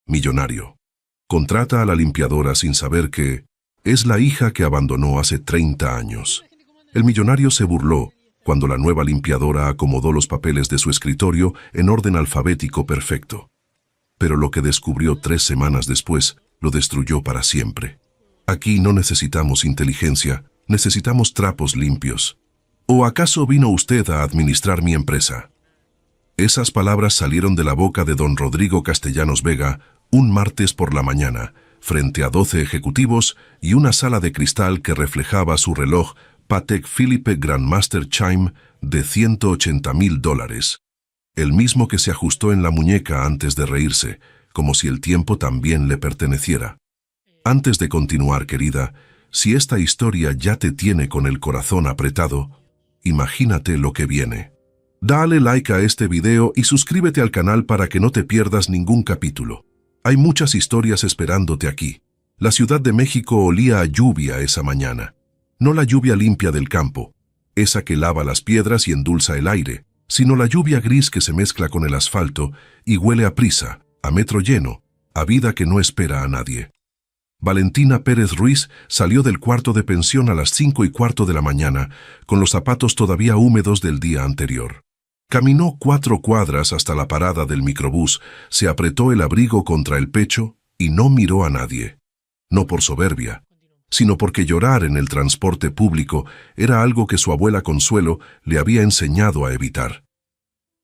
Millonario. Contrata a la limpiadora sin saber que es la hija que abandonó hace 30 años. El millonario se burló cuando la nueva limpiadora acomodó los papeles de su escritorio en orden alfabético perfecto. Pero lo que descubrió 3 semanas después lo destruyó para siempre. Aquí no necesitamos inteligencia, necesitamos trapos limpios. ¿O acaso vino usted a administrar mi empresa? Esas palabras salieron de la boca de don Rodrigo Castellanos Vega un martes por la mañana, frente a 12 ejecutivos y una sala de cristal que reflejaba su reloj Patek Philippe Grandmaster Chime de $180.000, el mismo que se ajustó en la muñeca antes de reírse, como si el tiempo también le perteneciera. Antes de continuar, querida, si esta historia ya te tiene con el corazón apretado, imagínate lo que viene. Dale like a este video y suscríbete al canal para que no te pierdas ningún capítulo. Hay muchas historias esperándote aquí. La Ciudad de México olía a lluvia esa mañana. No la lluvia limpia del campo, esa que lava las piedras y endulza el aire, sino la lluvia gris que se mezcla con el asfalto y huele a prisa, a metro lleno, a vida que no espera a nadie. Valentina Pérez Ruiz salió del cuarto de pensión a las 5:15 de la mañana, con los zapatos todavía húmedos del día anterior. Caminó 4 cuadras hasta la parada del microbús, se apretó el abrigo contra el pecho y no miró a nadie. No por soberbia, sino porque llorar en el transporte público era algo que su abuela Consuelo le había enseñado a evitar.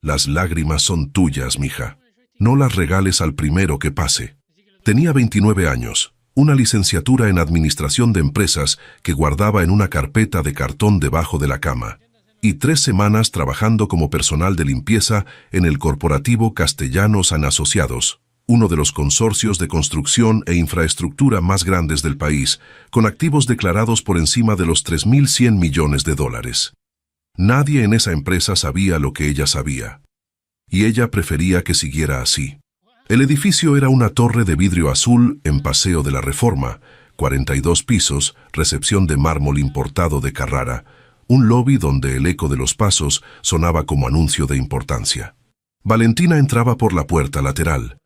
Las lágrimas son tuyas, mija. No las regales al primero que pase. Tenía 29 años, una licenciatura en administración de empresas que guardaba en una carpeta de cartón debajo de la cama, y 3 semanas trabajando como personal de limpieza en el corporativo Castellanos & Asociados, uno de los consorcios de construcción e infraestructura más grandes del país, con activos declarados por encima de los $3.100 millones. Nadie en esa empresa sabía lo que ella sabía, y ella prefería que siguiera así. El edificio era una torre de vidrio azul en Paseo de la Reforma, 42 pisos, recepción de mármol importado de Carrara, un lobby donde el eco de los pasos sonaba como anuncio de importancia. Valentina entraba por la puerta lateral,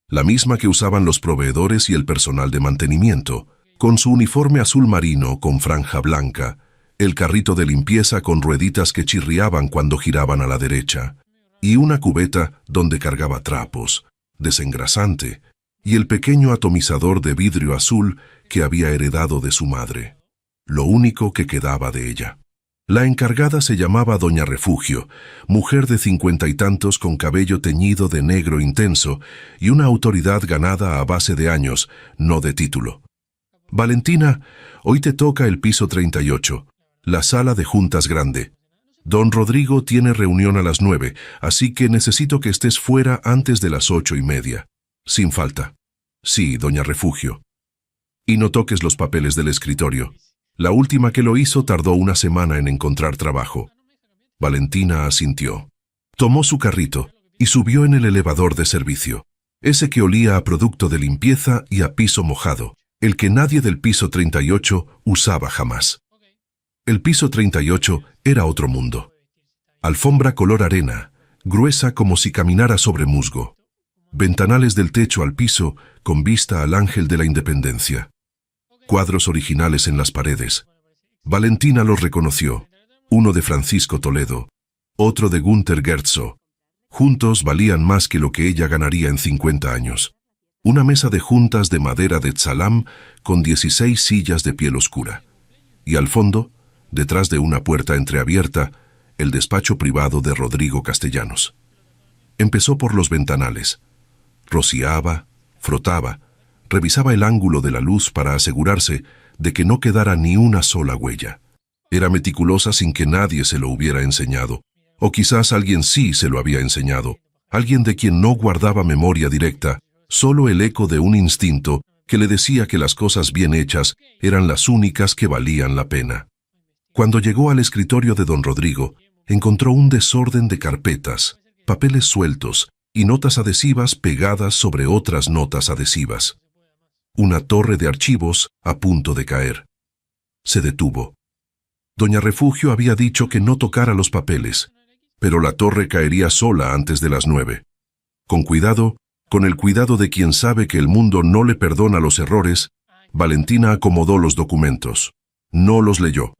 la misma que usaban los proveedores y el personal de mantenimiento, con su uniforme azul marino con franja blanca, el carrito de limpieza con rueditas que chirriaban cuando giraban a la derecha, y una cubeta donde cargaba trapos, desengrasante, y el pequeño atomizador de vidrio azul que había heredado de su madre, lo único que quedaba de ella. La encargada se llamaba Doña Refugio, mujer de 50 y tantos con cabello teñido de negro intenso y una autoridad ganada a base de años, no de título. Valentina, hoy te toca el piso 38, la sala de juntas grande. Don Rodrigo tiene reunión a las 9, así que necesito que estés fuera antes de las 8:30. Sin falta. Sí, Doña Refugio. Y no toques los papeles del escritorio. La última que lo hizo tardó 1 semana en encontrar trabajo. Valentina asintió. Tomó su carrito y subió en el elevador de servicio, ese que olía a producto de limpieza y a piso mojado, el que nadie del piso 38 usaba jamás. El piso 38 era otro mundo. Alfombra color arena, gruesa como si caminara sobre musgo. Ventanales del techo al piso con vista al Ángel de la Independencia. Cuadros originales en las paredes. Valentina los reconoció, uno de Francisco Toledo, otro de Günter Gerzo. Juntos valían más que lo que ella ganaría en 50 años. Una mesa de juntas de madera de Tzalam con 16 sillas de piel oscura. Y al fondo, detrás de una puerta entreabierta, el despacho privado de Rodrigo Castellanos. Empezó por los ventanales. Rociaba, frotaba, revisaba el ángulo de la luz para asegurarse de que no quedara ni una sola huella. Era meticulosa sin que nadie se lo hubiera enseñado, o quizás alguien sí se lo había enseñado, alguien de quien no guardaba memoria directa, solo el eco de un instinto que le decía que las cosas bien hechas eran las únicas que valían la pena. Cuando llegó al escritorio de don Rodrigo, encontró un desorden de carpetas, papeles sueltos y notas adhesivas pegadas sobre otras notas adhesivas. Una torre de archivos a punto de caer. Se detuvo. Doña Refugio había dicho que no tocara los papeles, pero la torre caería sola antes de las 9. Con cuidado, Con el cuidado de quien sabe que el mundo no le perdona los errores, Valentina acomodó los documentos. No los leyó.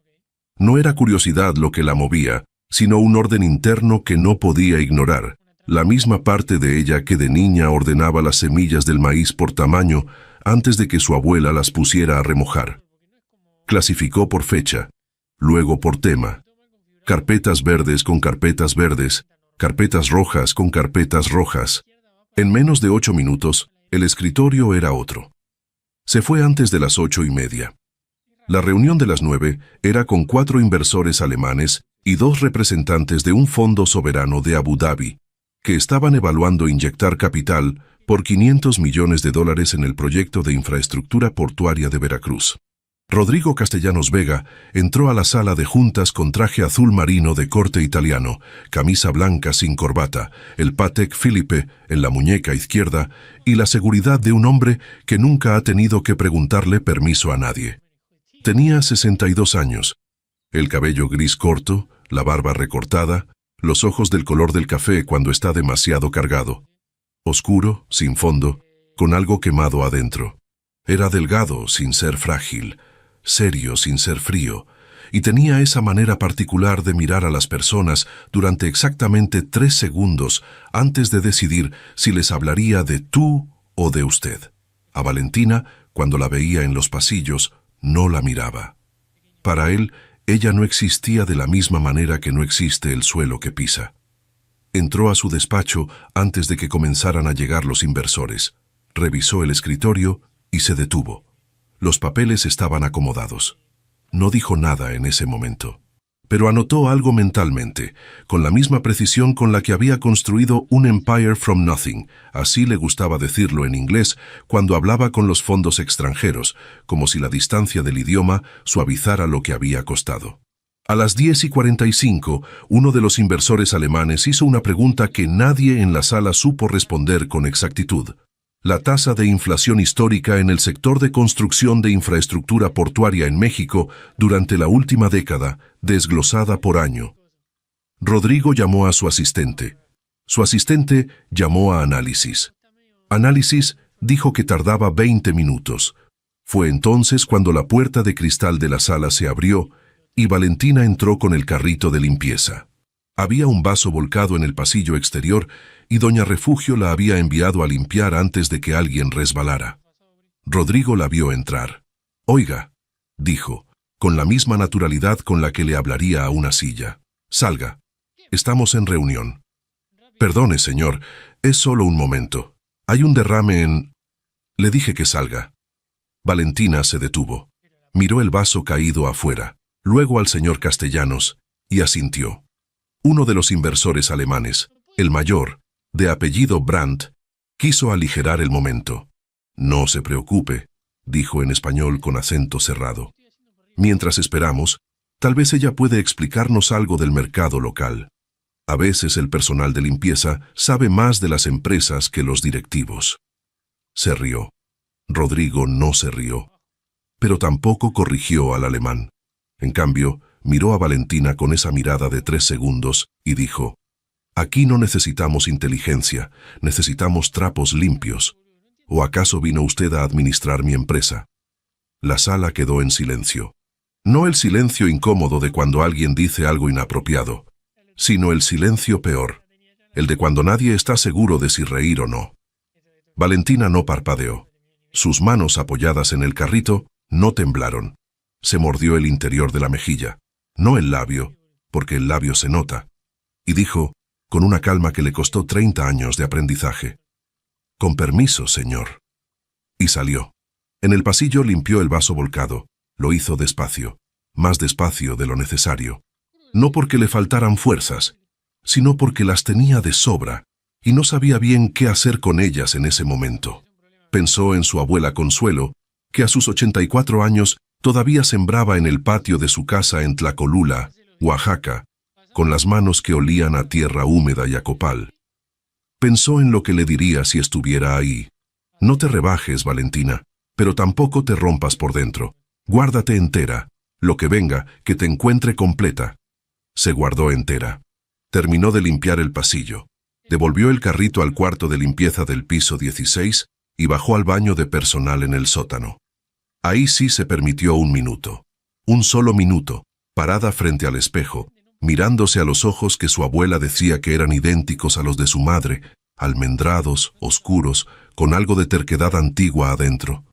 No era curiosidad lo que la movía, sino un orden interno que no podía ignorar. La misma parte de ella que de niña ordenaba las semillas del maíz por tamaño antes de que su abuela las pusiera a remojar. Clasificó por fecha, luego por tema. Carpetas verdes con carpetas verdes, carpetas rojas con carpetas rojas. En menos de 8 minutos, el escritorio era otro. Se fue antes de las 8:30. La reunión de las 9 era con 4 inversores alemanes y 2 representantes de un fondo soberano de Abu Dhabi, que estaban evaluando inyectar capital por $500 millones en el proyecto de infraestructura portuaria de Veracruz. Rodrigo Castellanos Vega entró a la sala de juntas con traje azul marino de corte italiano, camisa blanca sin corbata, el Patek Philippe en la muñeca izquierda y la seguridad de un hombre que nunca ha tenido que preguntarle permiso a nadie. Tenía 62 años, el cabello gris corto, la barba recortada, los ojos del color del café cuando está demasiado cargado. Oscuro, sin fondo, con algo quemado adentro. Era delgado sin ser frágil, serio sin ser frío, y tenía esa manera particular de mirar a las personas durante exactamente 3 segundos antes de decidir si les hablaría de tú o de usted. A Valentina, cuando la veía en los pasillos, no la miraba. Para él, ella no existía de la misma manera que no existe el suelo que pisa. Entró a su despacho antes de que comenzaran a llegar los inversores. Revisó el escritorio y se detuvo. Los papeles estaban acomodados. No dijo nada en ese momento, pero anotó algo mentalmente, con la misma precisión con la que había construido un empire from nothing, así le gustaba decirlo en inglés cuando hablaba con los fondos extranjeros, como si la distancia del idioma suavizara lo que había costado. A las 10:45, uno de los inversores alemanes hizo una pregunta que nadie en la sala supo responder con exactitud. La tasa de inflación histórica en el sector de construcción de infraestructura portuaria en México durante la última década, desglosada por año. Rodrigo llamó a su asistente. Su asistente llamó a Análisis. Análisis dijo que tardaba 20 minutos. Fue entonces cuando la puerta de cristal de la sala se abrió y Valentina entró con el carrito de limpieza. Había un vaso volcado en el pasillo exterior y doña Refugio la había enviado a limpiar antes de que alguien resbalara. Rodrigo la vio entrar. «Oiga», dijo, con la misma naturalidad con la que le hablaría a una silla. «Salga. Estamos en reunión». «Perdone, señor, es solo un momento. Hay un derrame en...» «Le dije que salga». Valentina se detuvo. Miró el vaso caído afuera, luego al señor Castellanos, y asintió. Uno de los inversores alemanes, el mayor, de apellido Brandt, quiso aligerar el momento. «No se preocupe», dijo en español con acento cerrado. «Mientras esperamos, tal vez ella puede explicarnos algo del mercado local. A veces el personal de limpieza sabe más de las empresas que los directivos». Se rió. Rodrigo no se rió, pero tampoco corrigió al alemán. En cambio, miró a Valentina con esa mirada de 3 segundos y dijo: «Aquí no necesitamos inteligencia, necesitamos trapos limpios. ¿O acaso vino usted a administrar mi empresa?» La sala quedó en silencio. No el silencio incómodo de cuando alguien dice algo inapropiado, sino el silencio peor, el de cuando nadie está seguro de si reír o no. Valentina no parpadeó. Sus manos apoyadas en el carrito no temblaron. Se mordió el interior de la mejilla, no el labio, porque el labio se nota, y dijo, con una calma que le costó 30 años de aprendizaje: «Con permiso, señor». Y salió. En el pasillo limpió el vaso volcado. Lo hizo despacio, más despacio de lo necesario. No porque le faltaran fuerzas, sino porque las tenía de sobra y no sabía bien qué hacer con ellas en ese momento. Pensó en su abuela Consuelo, que a sus 84 años todavía sembraba en el patio de su casa en Tlacolula, Oaxaca, con las manos que olían a tierra húmeda y a copal. Pensó en lo que le diría si estuviera ahí. «No te rebajes, Valentina, pero tampoco te rompas por dentro. Guárdate entera. Lo que venga, que te encuentre completa». Se guardó entera. Terminó de limpiar el pasillo. Devolvió el carrito al cuarto de limpieza del piso 16 y bajó al baño de personal en el sótano. Ahí sí se permitió un minuto. Un solo minuto, parada frente al espejo, mirándose a los ojos que su abuela decía que eran idénticos a los de su madre, almendrados, oscuros, con algo de terquedad antigua adentro.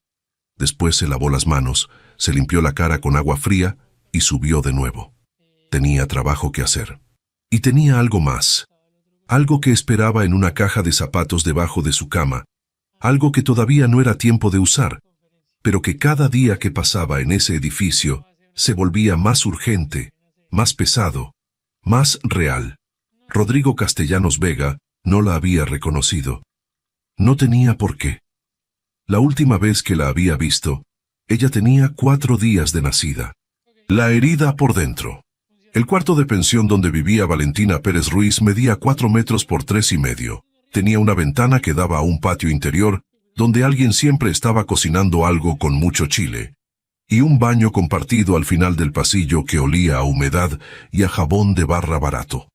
Después se lavó las manos, se limpió la cara con agua fría y subió de nuevo. Tenía trabajo que hacer. Y tenía algo más. Algo que esperaba en una caja de zapatos debajo de su cama. Algo que todavía no era tiempo de usar, pero que cada día que pasaba en ese edificio se volvía más urgente, más pesado, más real. Rodrigo Castellanos Vega no la había reconocido. No tenía por qué. La última vez que la había visto, ella tenía 4 días de nacida. La herida por dentro. El cuarto de pensión donde vivía Valentina Pérez Ruiz medía 4 metros por 3,5. Tenía una ventana que daba a un patio interior, donde alguien siempre estaba cocinando algo con mucho chile, y un baño compartido al final del pasillo que olía a humedad y a jabón de barra barato.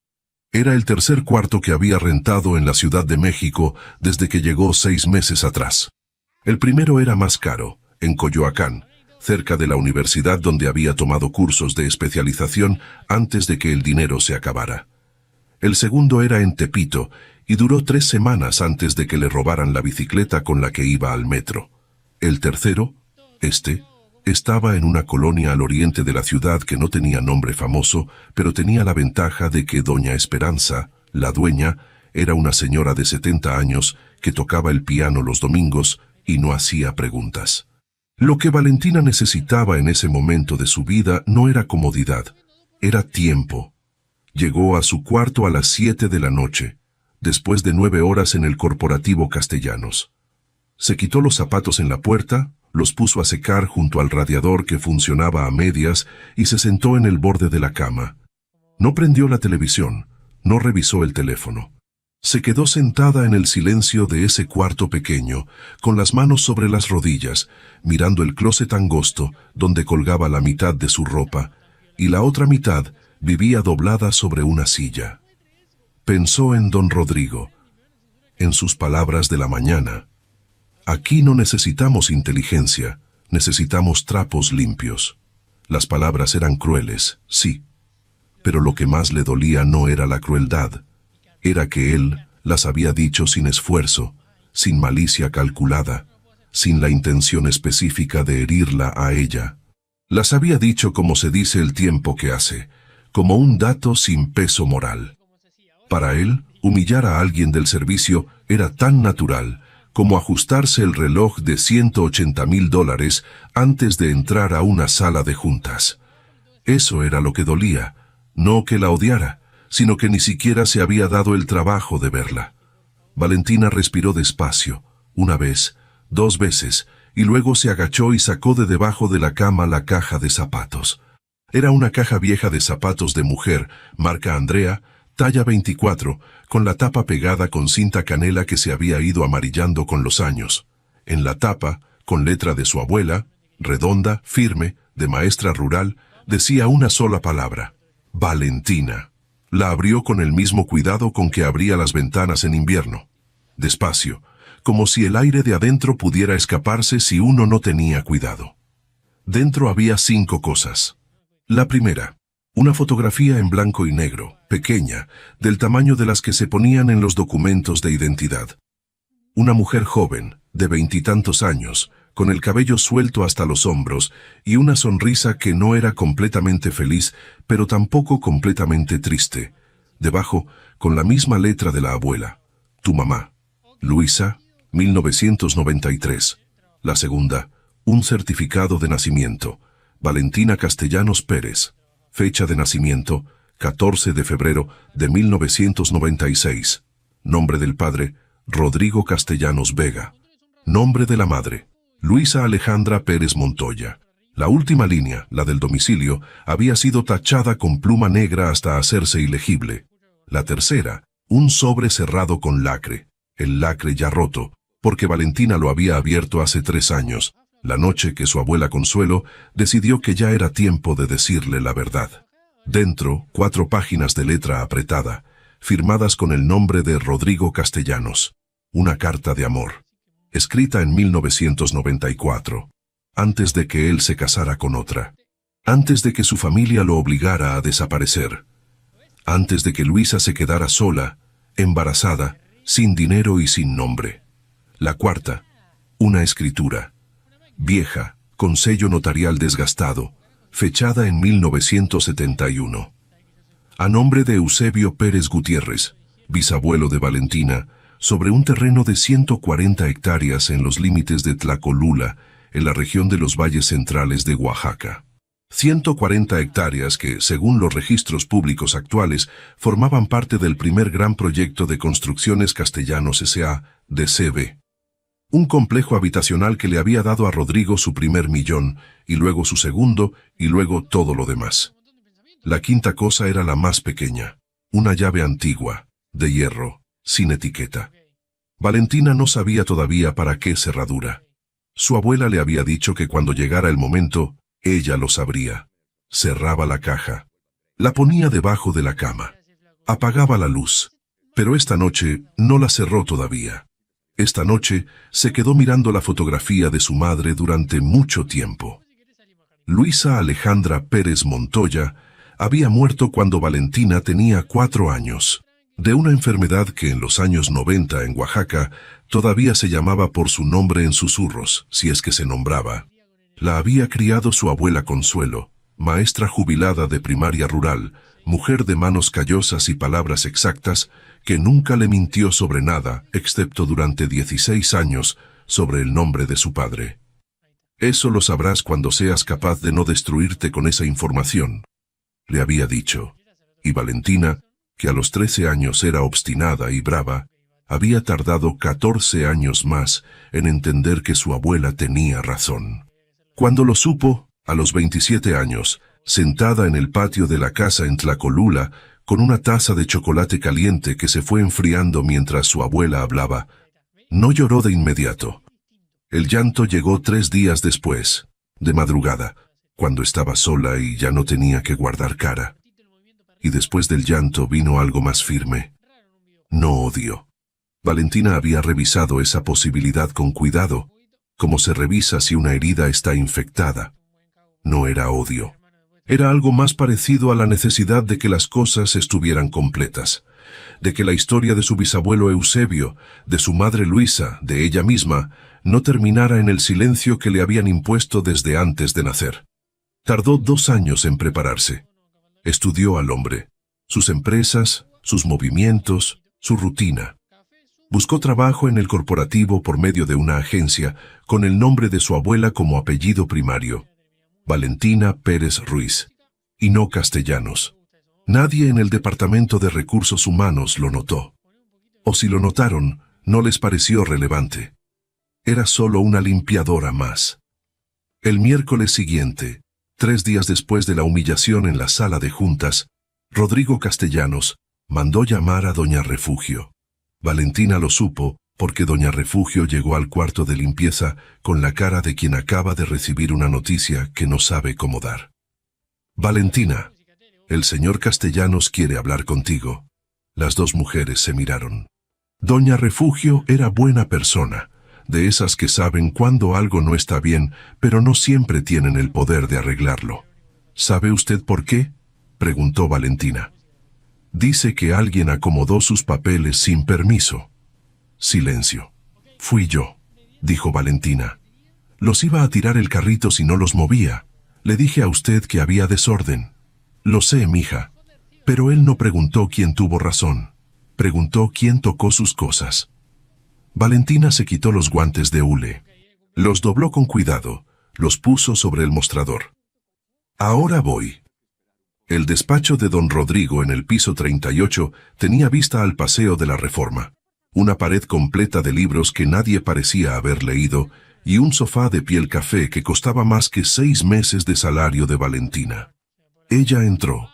Era el tercer cuarto que había rentado en la Ciudad de México desde que llegó 6 meses atrás. El primero era más caro, en Coyoacán, cerca de la universidad donde había tomado cursos de especialización antes de que el dinero se acabara. El segundo era en Tepito, y duró 3 semanas antes de que le robaran la bicicleta con la que iba al metro. El tercero, estaba en una colonia al oriente de la ciudad que no tenía nombre famoso, pero tenía la ventaja de que doña Esperanza, la dueña, era una señora de 70 años que tocaba el piano los domingos y no hacía preguntas. Lo que Valentina necesitaba en ese momento de su vida no era comodidad, era tiempo. Llegó a su cuarto a las 7 de la noche, después de 9 horas en el Corporativo Castellanos. Se quitó los zapatos en la puerta, los puso a secar junto al radiador que funcionaba a medias y se sentó en el borde de la cama. No prendió la televisión, no revisó el teléfono. Se quedó sentada en el silencio de ese cuarto pequeño, con las manos sobre las rodillas, mirando el closet angosto donde colgaba la mitad de su ropa, y la otra mitad vivía doblada sobre una silla. Pensó en don Rodrigo, en sus palabras de la mañana. Aquí no necesitamos inteligencia, necesitamos trapos limpios. Las palabras eran crueles, sí, pero lo que más le dolía no era la crueldad, era que él las había dicho sin esfuerzo, sin malicia calculada, sin la intención específica de herirla a ella. Las había dicho como se dice el tiempo que hace, como un dato sin peso moral. Para él, humillar a alguien del servicio era tan natural como ajustarse el reloj de $180,000 antes de entrar a una sala de juntas. Eso era lo que dolía, no que la odiara, sino que ni siquiera se había dado el trabajo de verla. Valentina respiró despacio, 1 vez, 2 veces, y luego se agachó y sacó de debajo de la cama la caja de zapatos. Era una caja vieja de zapatos de mujer, marca Andrea, talla 24, con la tapa pegada con cinta canela que se había ido amarillando con los años. En la tapa, con letra de su abuela, redonda, firme, de maestra rural, decía una sola palabra: Valentina. La abrió con el mismo cuidado con que abría las ventanas en invierno. Despacio, como si el aire de adentro pudiera escaparse si uno no tenía cuidado. Dentro había 5 cosas. La primera, una fotografía en blanco y negro, pequeña, del tamaño de las que se ponían en los documentos de identidad. Una mujer joven, de 20 y tantos años, con el cabello suelto hasta los hombros y una sonrisa que no era completamente feliz, pero tampoco completamente triste. Debajo, con la misma letra de la abuela: tu mamá, Luisa, 1993. La segunda, un certificado de nacimiento, Valentina Castellanos Pérez. Fecha de nacimiento, 14 de febrero de 1996. Nombre del padre, Rodrigo Castellanos Vega. Nombre de la madre, Luisa Alejandra Pérez Montoya. La última línea, la del domicilio, había sido tachada con pluma negra hasta hacerse ilegible. La tercera, un sobre cerrado con lacre, el lacre ya roto, porque Valentina lo había abierto hace 3 años, la noche que su abuela Consuelo decidió que ya era tiempo de decirle la verdad. Dentro, 4 páginas de letra apretada, firmadas con el nombre de Rodrigo Castellanos. Una carta de amor, escrita en 1994, antes de que él se casara con otra, antes de que su familia lo obligara a desaparecer, antes de que Luisa se quedara sola, embarazada, sin dinero y sin nombre. La cuarta, una escritura, vieja, con sello notarial desgastado, fechada en 1971. A nombre de Eusebio Pérez Gutiérrez, bisabuelo de Valentina, sobre un terreno de 140 hectáreas en los límites de Tlacolula, en la región de los valles centrales de Oaxaca. 140 hectáreas que, según los registros públicos actuales, formaban parte del primer gran proyecto de Construcciones Castellanos S.A., de CB. Un complejo habitacional que le había dado a Rodrigo su primer millón, y luego su segundo, y luego todo lo demás. La quinta cosa era la más pequeña, una llave antigua, de hierro, sin etiqueta. Valentina no sabía todavía para qué cerradura. Su abuela le había dicho que cuando llegara el momento, ella lo sabría. Cerraba la caja. La ponía debajo de la cama. Apagaba la luz. Pero esta noche no la cerró todavía. Esta noche se quedó mirando la fotografía de su madre durante mucho tiempo. Luisa Alejandra Pérez Montoya había muerto cuando Valentina tenía 4 años, de una enfermedad que en los años 90 en Oaxaca todavía se llamaba por su nombre en susurros, si es que se nombraba. La había criado su abuela Consuelo, maestra jubilada de primaria rural, mujer de manos callosas y palabras exactas, que nunca le mintió sobre nada, excepto durante 16 años, sobre el nombre de su padre. Eso lo sabrás cuando seas capaz de no destruirte con esa información, le había dicho. Y Valentina, que a los 13 años era obstinada y brava, había tardado 14 años más en entender que su abuela tenía razón. Cuando lo supo, a los 27 años, sentada en el patio de la casa en Tlacolula, con una taza de chocolate caliente que se fue enfriando mientras su abuela hablaba, no lloró de inmediato. El llanto llegó 3 días después, de madrugada, cuando estaba sola y ya no tenía que guardar cara. Y después del llanto vino algo más firme. No odio. Valentina había revisado esa posibilidad con cuidado, como se revisa si una herida está infectada. No era odio. Era algo más parecido a la necesidad de que las cosas estuvieran completas, de que la historia de su bisabuelo Eusebio, de su madre Luisa, de ella misma, no terminara en el silencio que le habían impuesto desde antes de nacer. Tardó 2 años en prepararse. Estudió al hombre, sus empresas, sus movimientos, su rutina. Buscó trabajo en el corporativo por medio de una agencia, con el nombre de su abuela como apellido primario, Valentina Pérez Ruiz, y no Castellanos. Nadie en el Departamento de Recursos Humanos lo notó. O si lo notaron, no les pareció relevante. Era solo una limpiadora más. El miércoles siguiente, 3 días después de la humillación en la sala de juntas, Rodrigo Castellanos mandó llamar a doña Refugio. Valentina lo supo porque doña Refugio llegó al cuarto de limpieza con la cara de quien acaba de recibir una noticia que no sabe cómo dar. Valentina, el señor Castellanos quiere hablar contigo. Las 2 mujeres se miraron. Doña Refugio era buena persona, de esas que saben cuando algo no está bien, pero no siempre tienen el poder de arreglarlo. ¿Sabe usted por qué?, preguntó Valentina. Dice que alguien acomodó sus papeles sin permiso. Silencio. Fui yo, dijo Valentina. Los iba a tirar el carrito si no los movía. Le dije a usted que había desorden. Lo sé, mija. Pero él no preguntó quién tuvo razón. Preguntó quién tocó sus cosas. Valentina se quitó los guantes de hule. Los dobló con cuidado, los puso sobre el mostrador. Ahora voy. El despacho de don Rodrigo en el piso 38 tenía vista al Paseo de la Reforma, una pared completa de libros que nadie parecía haber leído y un sofá de piel café que costaba más que 6 meses de salario de Valentina. Ella entró.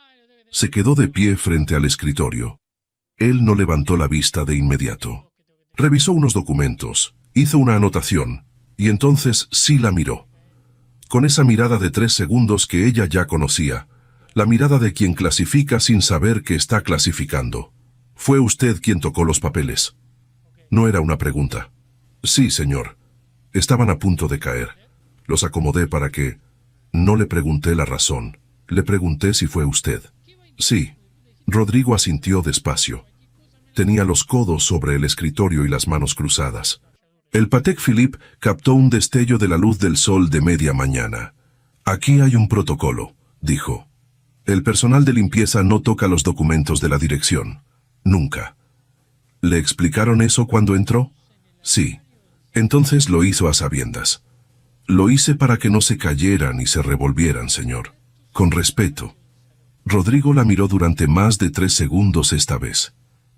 Se quedó de pie frente al escritorio. Él no levantó la vista de inmediato. Revisó unos documentos, hizo una anotación, y entonces sí la miró. Con esa mirada de 3 segundos que ella ya conocía, la mirada de quien clasifica sin saber que está clasificando. ¿Fue usted quien tocó los papeles? No era una pregunta. Sí, señor. Estaban a punto de caer. Los acomodé para que... No le pregunté la razón. Le pregunté si fue usted. Sí. Rodrigo asintió despacio. Tenía los codos sobre el escritorio y las manos cruzadas. El Patek Philippe captó un destello de la luz del sol de media mañana. Aquí hay un protocolo, dijo. El personal de limpieza no toca los documentos de la dirección. Nunca. ¿Le explicaron eso cuando entró? Sí. Entonces lo hizo a sabiendas. Lo hice para que no se cayeran y se revolvieran, señor. Con respeto. Rodrigo la miró durante más de 3 segundos esta vez.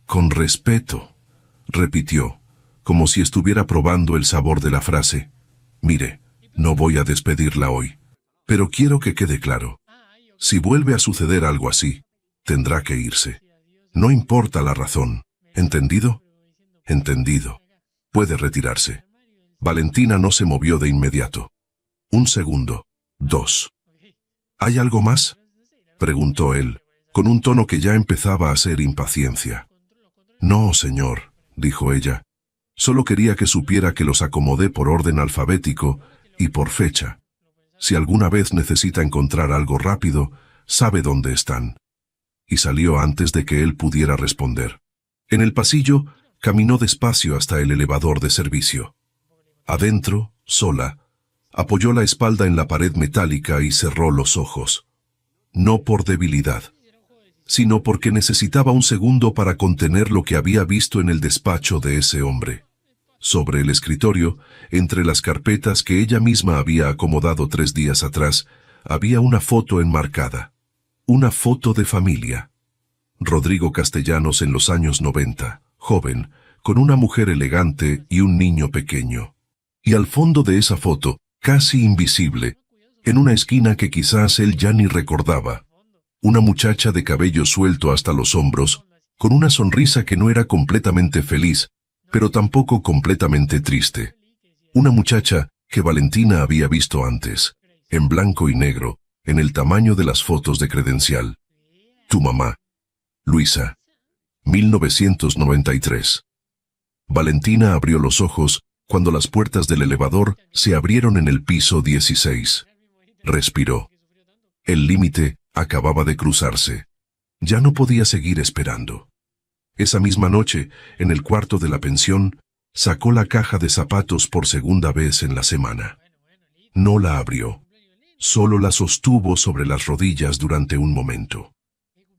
Con respeto, repitió, como si estuviera probando el sabor de la frase. Mire, no voy a despedirla hoy, pero quiero que quede claro. Si vuelve a suceder algo así, tendrá que irse. No importa la razón. ¿Entendido? Entendido. Puede retirarse. Valentina no se movió de inmediato. 1 segundo. 2. ¿Hay algo más?, preguntó él, con un tono que ya empezaba a ser impaciencia. No, señor, dijo ella. Solo quería que supiera que los acomodé por orden alfabético y por fecha. Si alguna vez necesita encontrar algo rápido, sabe dónde están. Y salió antes de que él pudiera responder. En el pasillo, caminó despacio hasta el elevador de servicio. Adentro, sola, apoyó la espalda en la pared metálica y cerró los ojos. No por debilidad, sino porque necesitaba un segundo para contener lo que había visto en el despacho de ese hombre. Sobre el escritorio, entre las carpetas que ella misma había acomodado 3 días atrás, había una foto enmarcada. Una foto de familia. Rodrigo Castellanos en los años 90, joven, con una mujer elegante y un niño pequeño. Y al fondo de esa foto, casi invisible, en una esquina que quizás él ya ni recordaba, una muchacha de cabello suelto hasta los hombros, con una sonrisa que no era completamente feliz, pero tampoco completamente triste. Una muchacha que Valentina había visto antes, en blanco y negro, en el tamaño de las fotos de credencial. Tu mamá. Luisa. 1993. Valentina abrió los ojos cuando las puertas del elevador se abrieron en el piso 16. Respiró. El límite acababa de cruzarse. Ya no podía seguir esperando. Esa misma noche, en el cuarto de la pensión, sacó la caja de zapatos por segunda vez en la semana. No la abrió. Solo la sostuvo sobre las rodillas durante un momento.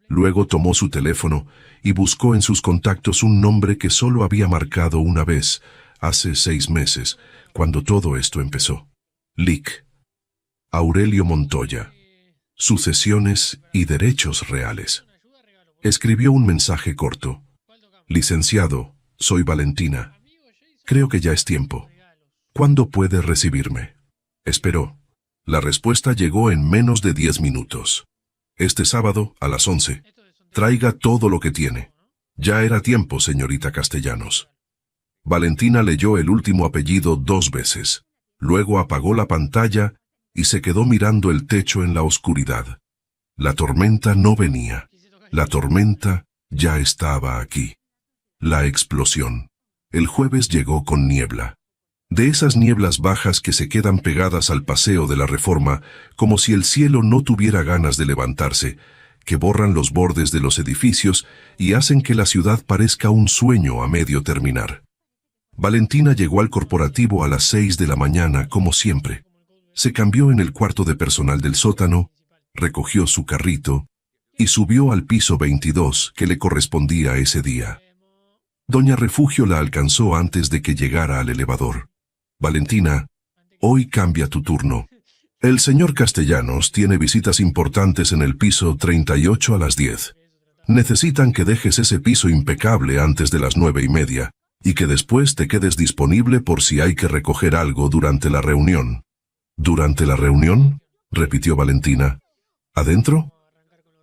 Luego tomó su teléfono y buscó en sus contactos un nombre que solo había marcado una vez, hace 6 meses, cuando todo esto empezó. Lic. Aurelio Montoya. Sucesiones y derechos reales. Escribió un mensaje corto. Licenciado, soy Valentina. Creo que ya es tiempo. ¿Cuándo puede recibirme? Esperó. La respuesta llegó en menos de 10 minutos. Este sábado, a las 11. Traiga todo lo que tiene. Ya era tiempo, señorita Castellanos. Valentina leyó el último apellido 2 veces. Luego apagó la pantalla y se quedó mirando el techo en la oscuridad. La tormenta no venía. La tormenta ya estaba aquí. La explosión. El jueves llegó con niebla. De esas nieblas bajas que se quedan pegadas al paseo de la Reforma, como si el cielo no tuviera ganas de levantarse, que borran los bordes de los edificios y hacen que la ciudad parezca un sueño a medio terminar. Valentina llegó al corporativo a las 6 de la mañana, como siempre. Se cambió en el cuarto de personal del sótano, recogió su carrito y subió al piso 22 que le correspondía ese día. Doña Refugio la alcanzó antes de que llegara al elevador. Valentina, hoy cambia tu turno. El señor Castellanos tiene visitas importantes en el piso 38 a las 10. Necesitan que dejes ese piso impecable antes de las 9:30 y que después te quedes disponible por si hay que recoger algo durante la reunión. ¿Durante la reunión?, repitió Valentina. ¿Adentro?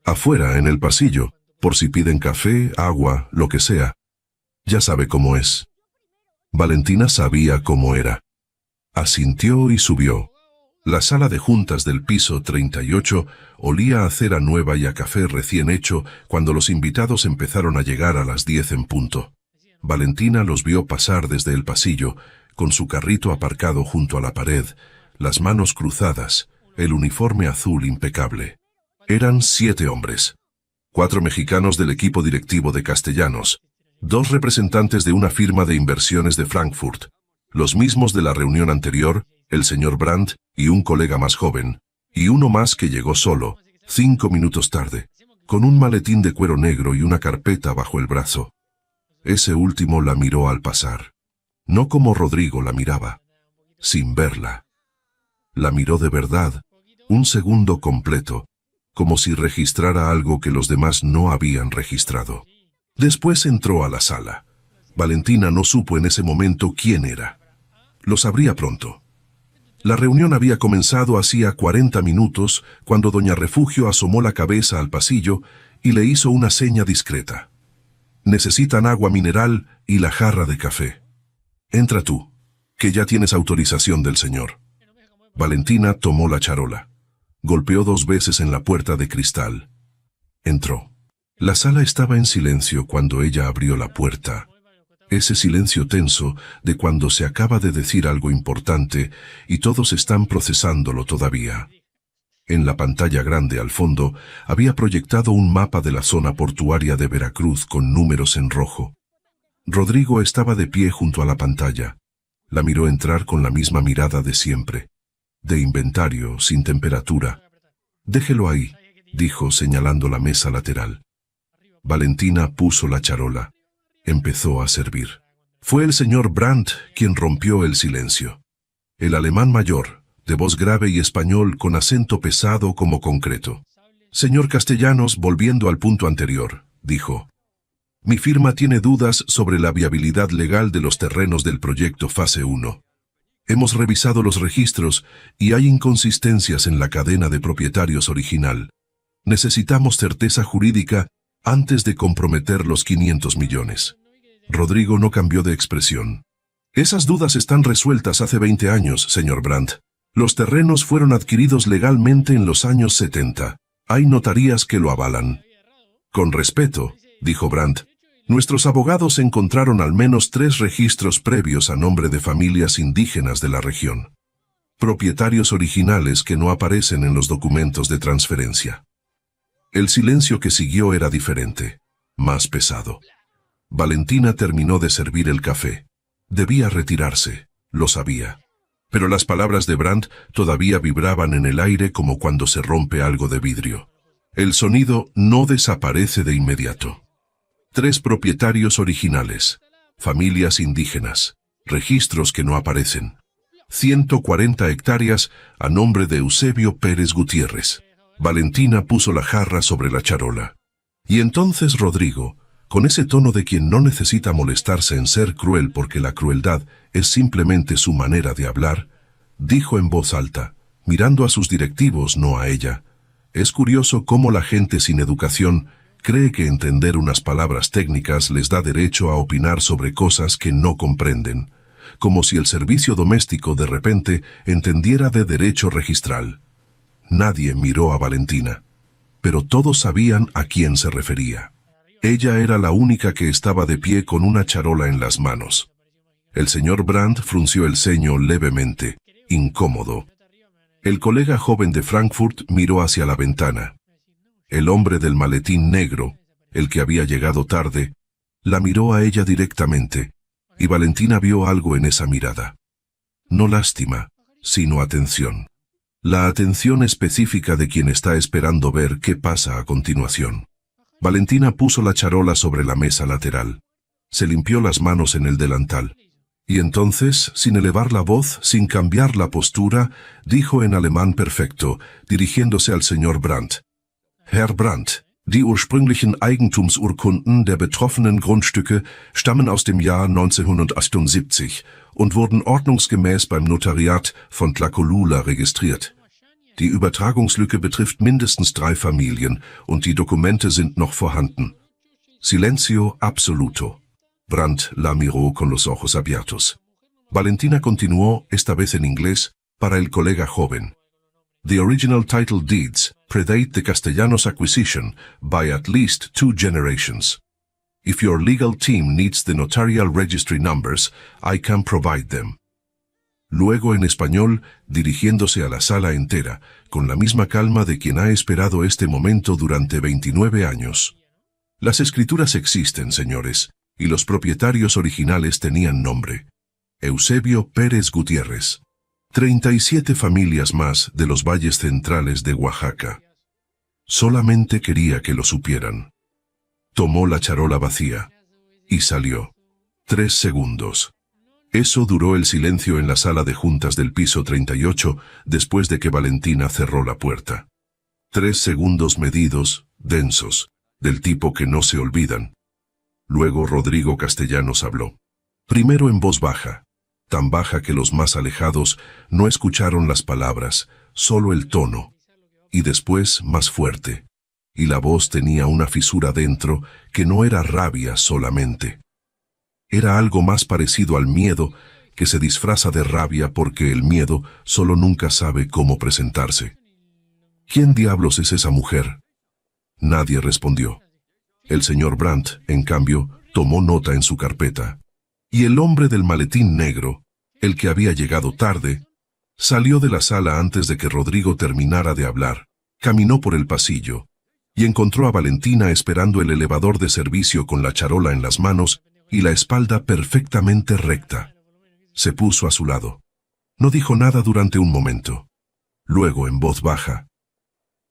Afuera, en el pasillo, por si piden café, agua, lo que sea. Ya sabe cómo es. Valentina sabía cómo era. Asintió y subió. La sala de juntas del piso 38 olía a cera nueva y a café recién hecho cuando los invitados empezaron a llegar a las 10 en punto. Valentina los vio pasar desde el pasillo, con su carrito aparcado junto a la pared, las manos cruzadas, el uniforme azul impecable. Eran 7 hombres. 4 mexicanos del equipo directivo de Castellanos, 2 representantes de una firma de inversiones de Frankfurt, los mismos de la reunión anterior, el señor Brandt y un colega más joven, y uno más que llegó solo, 5 minutos tarde, con un maletín de cuero negro y una carpeta bajo el brazo. Ese último la miró al pasar. No como Rodrigo la miraba, sin verla. La miró de verdad, un segundo completo, como si registrara algo que los demás no habían registrado. Después entró a la sala. Valentina no supo en ese momento quién era. Lo sabría pronto. La reunión había comenzado hacía 40 minutos cuando doña Refugio asomó la cabeza al pasillo y le hizo una seña discreta. Necesitan agua mineral y la jarra de café. Entra tú, que ya tienes autorización del señor. Valentina tomó la charola. Golpeó 2 veces en la puerta de cristal. Entró. La sala estaba en silencio cuando ella abrió la puerta. Ese silencio tenso de cuando se acaba de decir algo importante y todos están procesándolo todavía. En la pantalla grande al fondo había proyectado un mapa de la zona portuaria de Veracruz con números en rojo. Rodrigo estaba de pie junto a la pantalla. La miró entrar con la misma mirada de siempre. De inventario, sin temperatura. «Déjelo ahí», dijo señalando la mesa lateral. Valentina puso la charola. Empezó a servir. Fue el señor Brandt quien rompió el silencio. El alemán mayor, de voz grave y español con acento pesado como concreto. «Señor Castellanos, volviendo al punto anterior», dijo. «Mi firma tiene dudas sobre la viabilidad legal de los terrenos del proyecto Fase 1. Hemos revisado los registros y hay inconsistencias en la cadena de propietarios original. Necesitamos certeza jurídica antes de comprometer los 500 millones. Rodrigo no cambió de expresión. «Esas dudas están resueltas hace 20 años, señor Brandt. Los terrenos fueron adquiridos legalmente en los años 70. Hay notarías que lo avalan». «Con respeto», dijo Brandt, «nuestros abogados encontraron al menos 3 registros previos a nombre de familias indígenas de la región. Propietarios originales que no aparecen en los documentos de transferencia». El silencio que siguió era diferente, más pesado. Valentina terminó de servir el café. Debía retirarse, lo sabía. Pero las palabras de Brandt todavía vibraban en el aire como cuando se rompe algo de vidrio. El sonido no desaparece de inmediato. 3 propietarios originales, familias indígenas, registros que no aparecen. 140 hectáreas a nombre de Eusebio Pérez Gutiérrez. Valentina puso la jarra sobre la charola. Y entonces Rodrigo, con ese tono de quien no necesita molestarse en ser cruel porque la crueldad es simplemente su manera de hablar, dijo en voz alta, mirando a sus directivos, no a ella: «Es curioso cómo la gente sin educación cree que entender unas palabras técnicas les da derecho a opinar sobre cosas que no comprenden, como si el servicio doméstico de repente entendiera de derecho registral». Nadie miró a Valentina, pero todos sabían a quién se refería. Ella era la única que estaba de pie con una charola en las manos. El señor Brandt frunció el ceño levemente, incómodo. El colega joven de Frankfurt miró hacia la ventana. El hombre del maletín negro, el que había llegado tarde, la miró a ella directamente, y Valentina vio algo en esa mirada. No lástima, sino atención. La atención específica de quien está esperando ver qué pasa a continuación. Valentina puso la charola sobre la mesa lateral. Se limpió las manos en el delantal. Y entonces, sin elevar la voz, sin cambiar la postura, dijo en alemán perfecto, dirigiéndose al señor Brandt: «Herr Brandt, die ursprünglichen Eigentumsurkunden der betroffenen Grundstücke stammen aus dem Jahr 1978 und wurden ordnungsgemäß beim Notariat von Tlacolula registriert. Die Übertragungslücke betrifft mindestens 3 Familien und die Dokumente sind noch vorhanden». Silencio absoluto. Brandt la miró con los ojos abiertos. Valentina continuó, esta vez en inglés, Para el colega joven. The original title deeds predate the Castellanos acquisition by at least 2 generations. If your legal team needs the notarial registry numbers, I can provide them. Luego en español, dirigiéndose a la sala entera, con la misma calma de quien ha esperado este momento durante 29 años. Las escrituras existen, señores, y los propietarios originales tenían nombre. Eusebio Pérez Gutiérrez. 37 familias más de los valles centrales de Oaxaca. Solamente quería que lo supieran. Tomó la charola vacía y salió. 3 segundos. Eso duró el silencio en la sala de juntas del piso 38 después de que Valentina cerró la puerta. 3 segundos medidos, densos, del tipo que no se olvidan. Luego Rodrigo Castellanos habló. Primero en voz baja, tan baja que los más alejados no escucharon las palabras, solo el tono. Y después más fuerte. Y la voz tenía una fisura dentro que no era rabia solamente. Era algo más parecido al miedo que se disfraza de rabia porque el miedo solo nunca sabe cómo presentarse. ¿Quién diablos es esa mujer? Nadie respondió. El señor Brandt, en cambio, tomó nota en su carpeta. Y el hombre del maletín negro, el que había llegado tarde, salió de la sala antes de que Rodrigo terminara de hablar, caminó por el pasillo, y encontró a Valentina esperando el elevador de servicio con la charola en las manos y la espalda perfectamente recta. Se puso a su lado. No dijo nada durante un momento. Luego, en voz baja: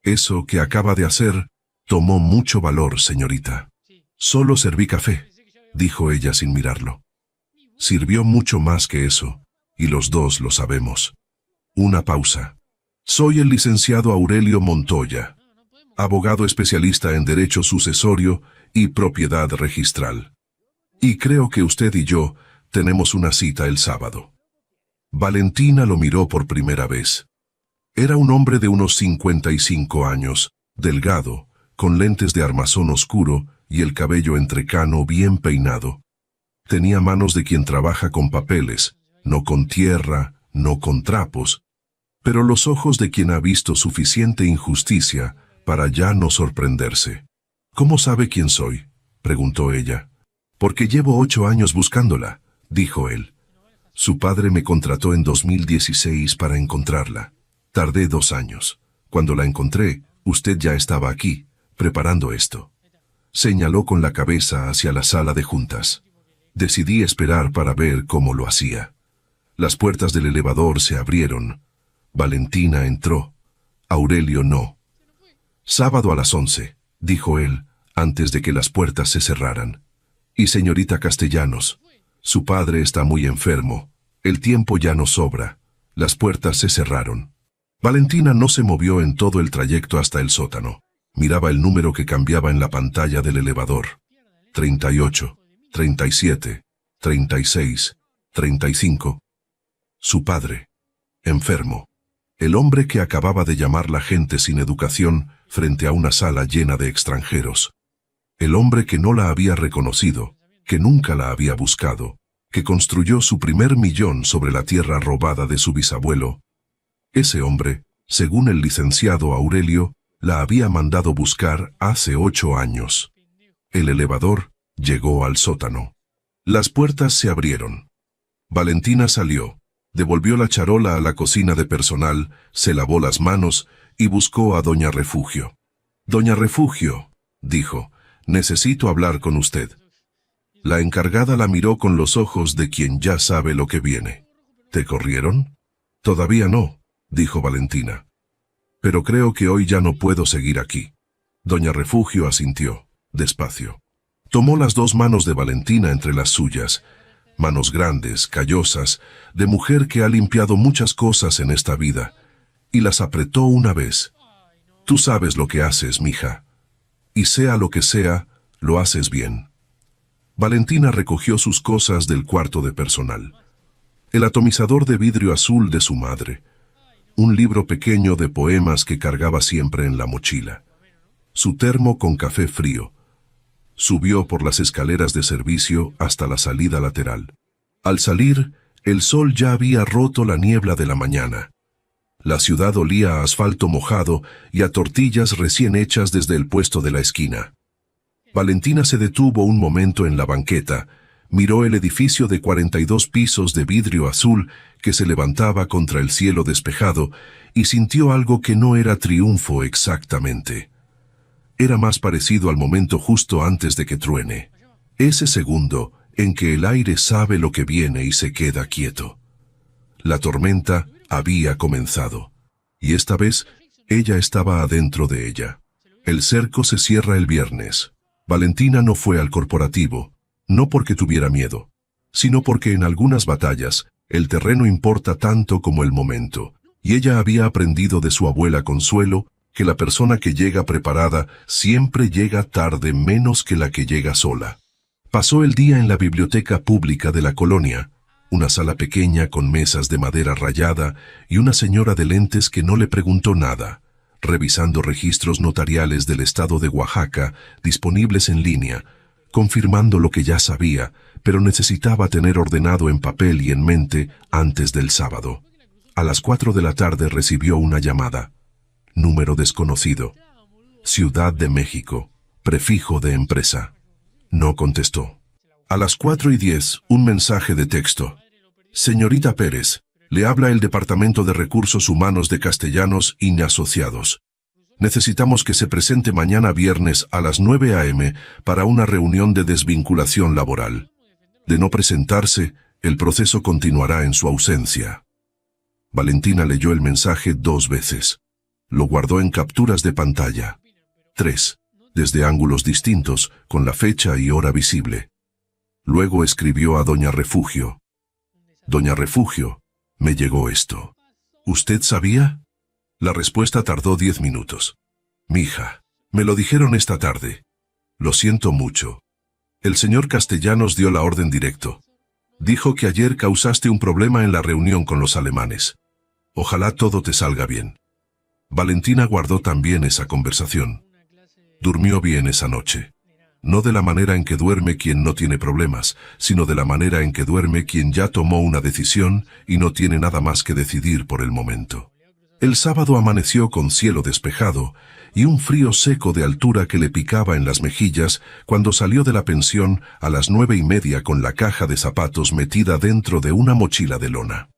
«Eso que acaba de hacer tomó mucho valor, señorita». «Solo serví café», dijo ella sin mirarlo. Sirvió mucho más que eso, y los dos lo sabemos. Una pausa. «Soy el licenciado Aurelio Montoya, abogado especialista en derecho sucesorio y propiedad registral. Y creo que usted y yo tenemos una cita el sábado». Valentina lo miró por primera vez. Era un hombre de unos 55 años, delgado, con lentes de armazón oscuro y el cabello entrecano bien peinado. Tenía manos de quien trabaja con papeles, no con tierra, no con trapos, pero los ojos de quien ha visto suficiente injusticia para ya no sorprenderse. «¿Cómo sabe quién soy?», preguntó ella. «Porque llevo 8 años buscándola», dijo él. «Su padre me contrató en 2016 para encontrarla. Tardé 2 años. Cuando la encontré, usted ya estaba aquí, preparando esto». Señaló con la cabeza hacia la sala de juntas. Decidí esperar para ver cómo lo hacía. Las puertas del elevador se abrieron. Valentina entró. Aurelio no. «Sábado a las 11», dijo él, antes de que las puertas se cerraran. «Y señorita Castellanos, su padre está muy enfermo. El tiempo ya no sobra». Las puertas se cerraron. Valentina no se movió en todo el trayecto hasta el sótano. Miraba el número que cambiaba en la pantalla del elevador. 38, 37, 36, 35. Su padre. Enfermo. El hombre que acababa de llamar la gente sin educación frente a una sala llena de extranjeros. El hombre que no la había reconocido, que nunca la había buscado, que construyó su primer millón sobre la tierra robada de su bisabuelo. Ese hombre, según el licenciado Aurelio, la había mandado buscar hace 8 años. El elevador llegó al sótano. Las puertas se abrieron. Valentina salió, devolvió la charola a la cocina de personal, se lavó las manos y buscó a doña Refugio. «Doña Refugio», dijo, «necesito hablar con usted». La encargada la miró con los ojos de quien ya sabe lo que viene. «¿Te corrieron?» «Todavía no», dijo Valentina. «Pero creo que hoy ya no puedo seguir aquí». Doña Refugio asintió, despacio. Tomó las 2 manos de Valentina entre las suyas, manos grandes, callosas, de mujer que ha limpiado muchas cosas en esta vida, y las apretó una vez. «Tú sabes lo que haces, mija. Y sea lo que sea, lo haces bien». Valentina recogió sus cosas del cuarto de personal. El atomizador de vidrio azul de su madre. Un libro pequeño de poemas que cargaba siempre en la mochila. Su termo con café frío. Subió por las escaleras de servicio hasta la salida lateral. Al salir, el sol ya había roto la niebla de la mañana, La ciudad olía a asfalto mojado y a tortillas recién hechas desde el puesto de la esquina. Valentina se detuvo un momento en la banqueta, miró el edificio de 42 pisos de vidrio azul que se levantaba contra el cielo despejado y sintió algo que no era triunfo exactamente. Era más parecido al momento justo antes de que truene. Ese segundo en que el aire sabe lo que viene y se queda quieto. La tormenta había comenzado. Y esta vez, ella estaba adentro de ella. El cerco se cierra el viernes. Valentina no fue al corporativo, no porque tuviera miedo, sino porque en algunas batallas, el terreno importa tanto como el momento, y ella había aprendido de su abuela Consuelo que la persona que llega preparada siempre llega tarde menos que la que llega sola. Pasó el día en la biblioteca pública de la colonia, una sala pequeña con mesas de madera rayada y una señora de lentes que no le preguntó nada, revisando registros notariales del estado de Oaxaca disponibles en línea, confirmando lo que ya sabía, pero necesitaba tener ordenado en papel y en mente antes del sábado. A las 4 de la tarde recibió una llamada. Número desconocido. Ciudad de México. Prefijo de empresa. No contestó. A las 4:10, un mensaje de texto. Señorita Pérez, le habla el Departamento de Recursos Humanos de Castellanos y Asociados. Necesitamos que se presente mañana viernes a las 9 a.m. para una reunión de desvinculación laboral. De no presentarse, el proceso continuará en su ausencia. Valentina leyó el mensaje 2 veces. Lo guardó en capturas de pantalla. 3. Desde ángulos distintos, con la fecha y hora visible. Luego escribió a Doña Refugio. Doña Refugio, me llegó esto. ¿Usted sabía? La respuesta tardó 10 minutos. Mija, me lo dijeron esta tarde. Lo siento mucho. El señor Castellanos dio la orden directo. Dijo que ayer causaste un problema en la reunión con los alemanes. Ojalá todo te salga bien. Valentina guardó también esa conversación. Durmió bien esa noche. No de la manera en que duerme quien no tiene problemas, sino de la manera en que duerme quien ya tomó una decisión y no tiene nada más que decidir por el momento. El sábado amaneció con cielo despejado y un frío seco de altura que le picaba en las mejillas cuando salió de la pensión a las 9:30 con la caja de zapatos metida dentro de una mochila de lona.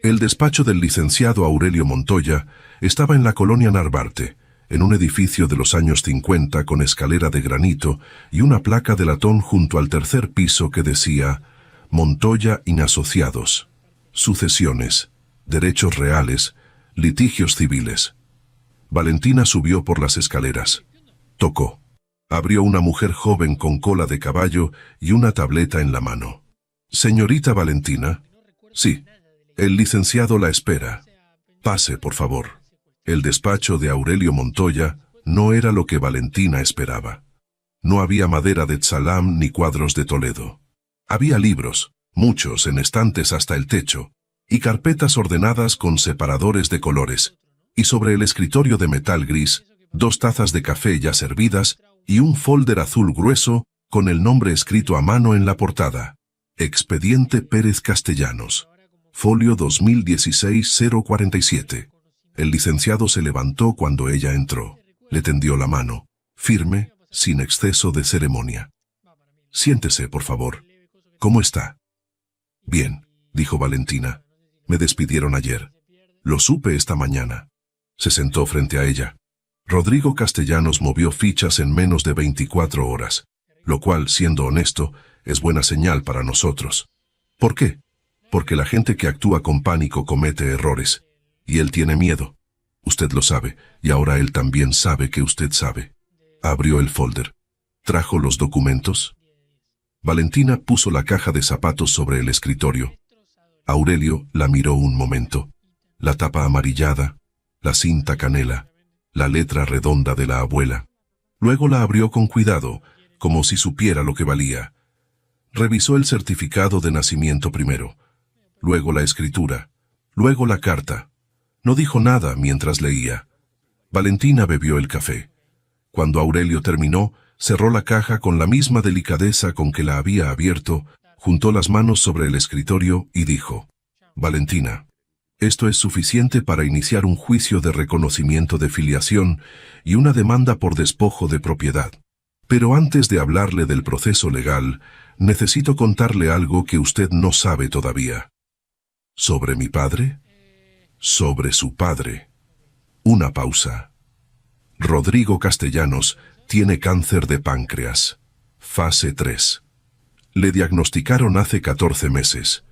El despacho del licenciado Aurelio Montoya estaba en la colonia Narvarte, en un edificio de los años 50 con escalera de granito y una placa de latón junto al tercer piso que decía Montoya y Asociados, sucesiones, derechos reales, litigios civiles. Valentina subió por las escaleras. Tocó. Abrió una mujer joven con cola de caballo y una tableta en la mano. Señorita Valentina. Sí. El licenciado la espera. Pase, por favor. El despacho de Aurelio Montoya no era lo que Valentina esperaba. No había madera de Tzalam ni cuadros de Toledo. Había libros, muchos en estantes hasta el techo, y carpetas ordenadas con separadores de colores, y sobre el escritorio de metal gris, 2 tazas de café ya servidas y un folder azul grueso con el nombre escrito a mano en la portada. Expediente Pérez Castellanos. Folio 2016-047. El licenciado se levantó cuando ella entró. Le tendió la mano, firme, sin exceso de ceremonia. Siéntese, por favor. ¿Cómo está? Bien, dijo Valentina. Me despidieron ayer. Lo supe esta mañana. Se sentó frente a ella. Rodrigo Castellanos movió fichas en menos de 24 horas, lo cual, siendo honesto, es buena señal para nosotros. ¿Por qué? Porque la gente que actúa con pánico comete errores. Y él tiene miedo. Usted lo sabe, y ahora él también sabe que usted sabe. Abrió el folder. ¿Trajo los documentos? Valentina puso la caja de zapatos sobre el escritorio. Aurelio la miró un momento. La tapa amarillada, la cinta canela, la letra redonda de la abuela. Luego la abrió con cuidado, como si supiera lo que valía. Revisó el certificado de nacimiento primero, luego la escritura, luego la carta. No dijo nada mientras leía. Valentina bebió el café. Cuando Aurelio terminó, cerró la caja con la misma delicadeza con que la había abierto, juntó las manos sobre el escritorio y dijo, Valentina, Esto es suficiente para iniciar un juicio de reconocimiento de filiación y una demanda por despojo de propiedad. Pero antes de hablarle del proceso legal, necesito contarle algo que usted no sabe todavía. ¿Sobre mi padre? Sobre su padre. Una pausa. Rodrigo Castellanos tiene cáncer de páncreas. Fase 3. Le diagnosticaron hace 14 meses.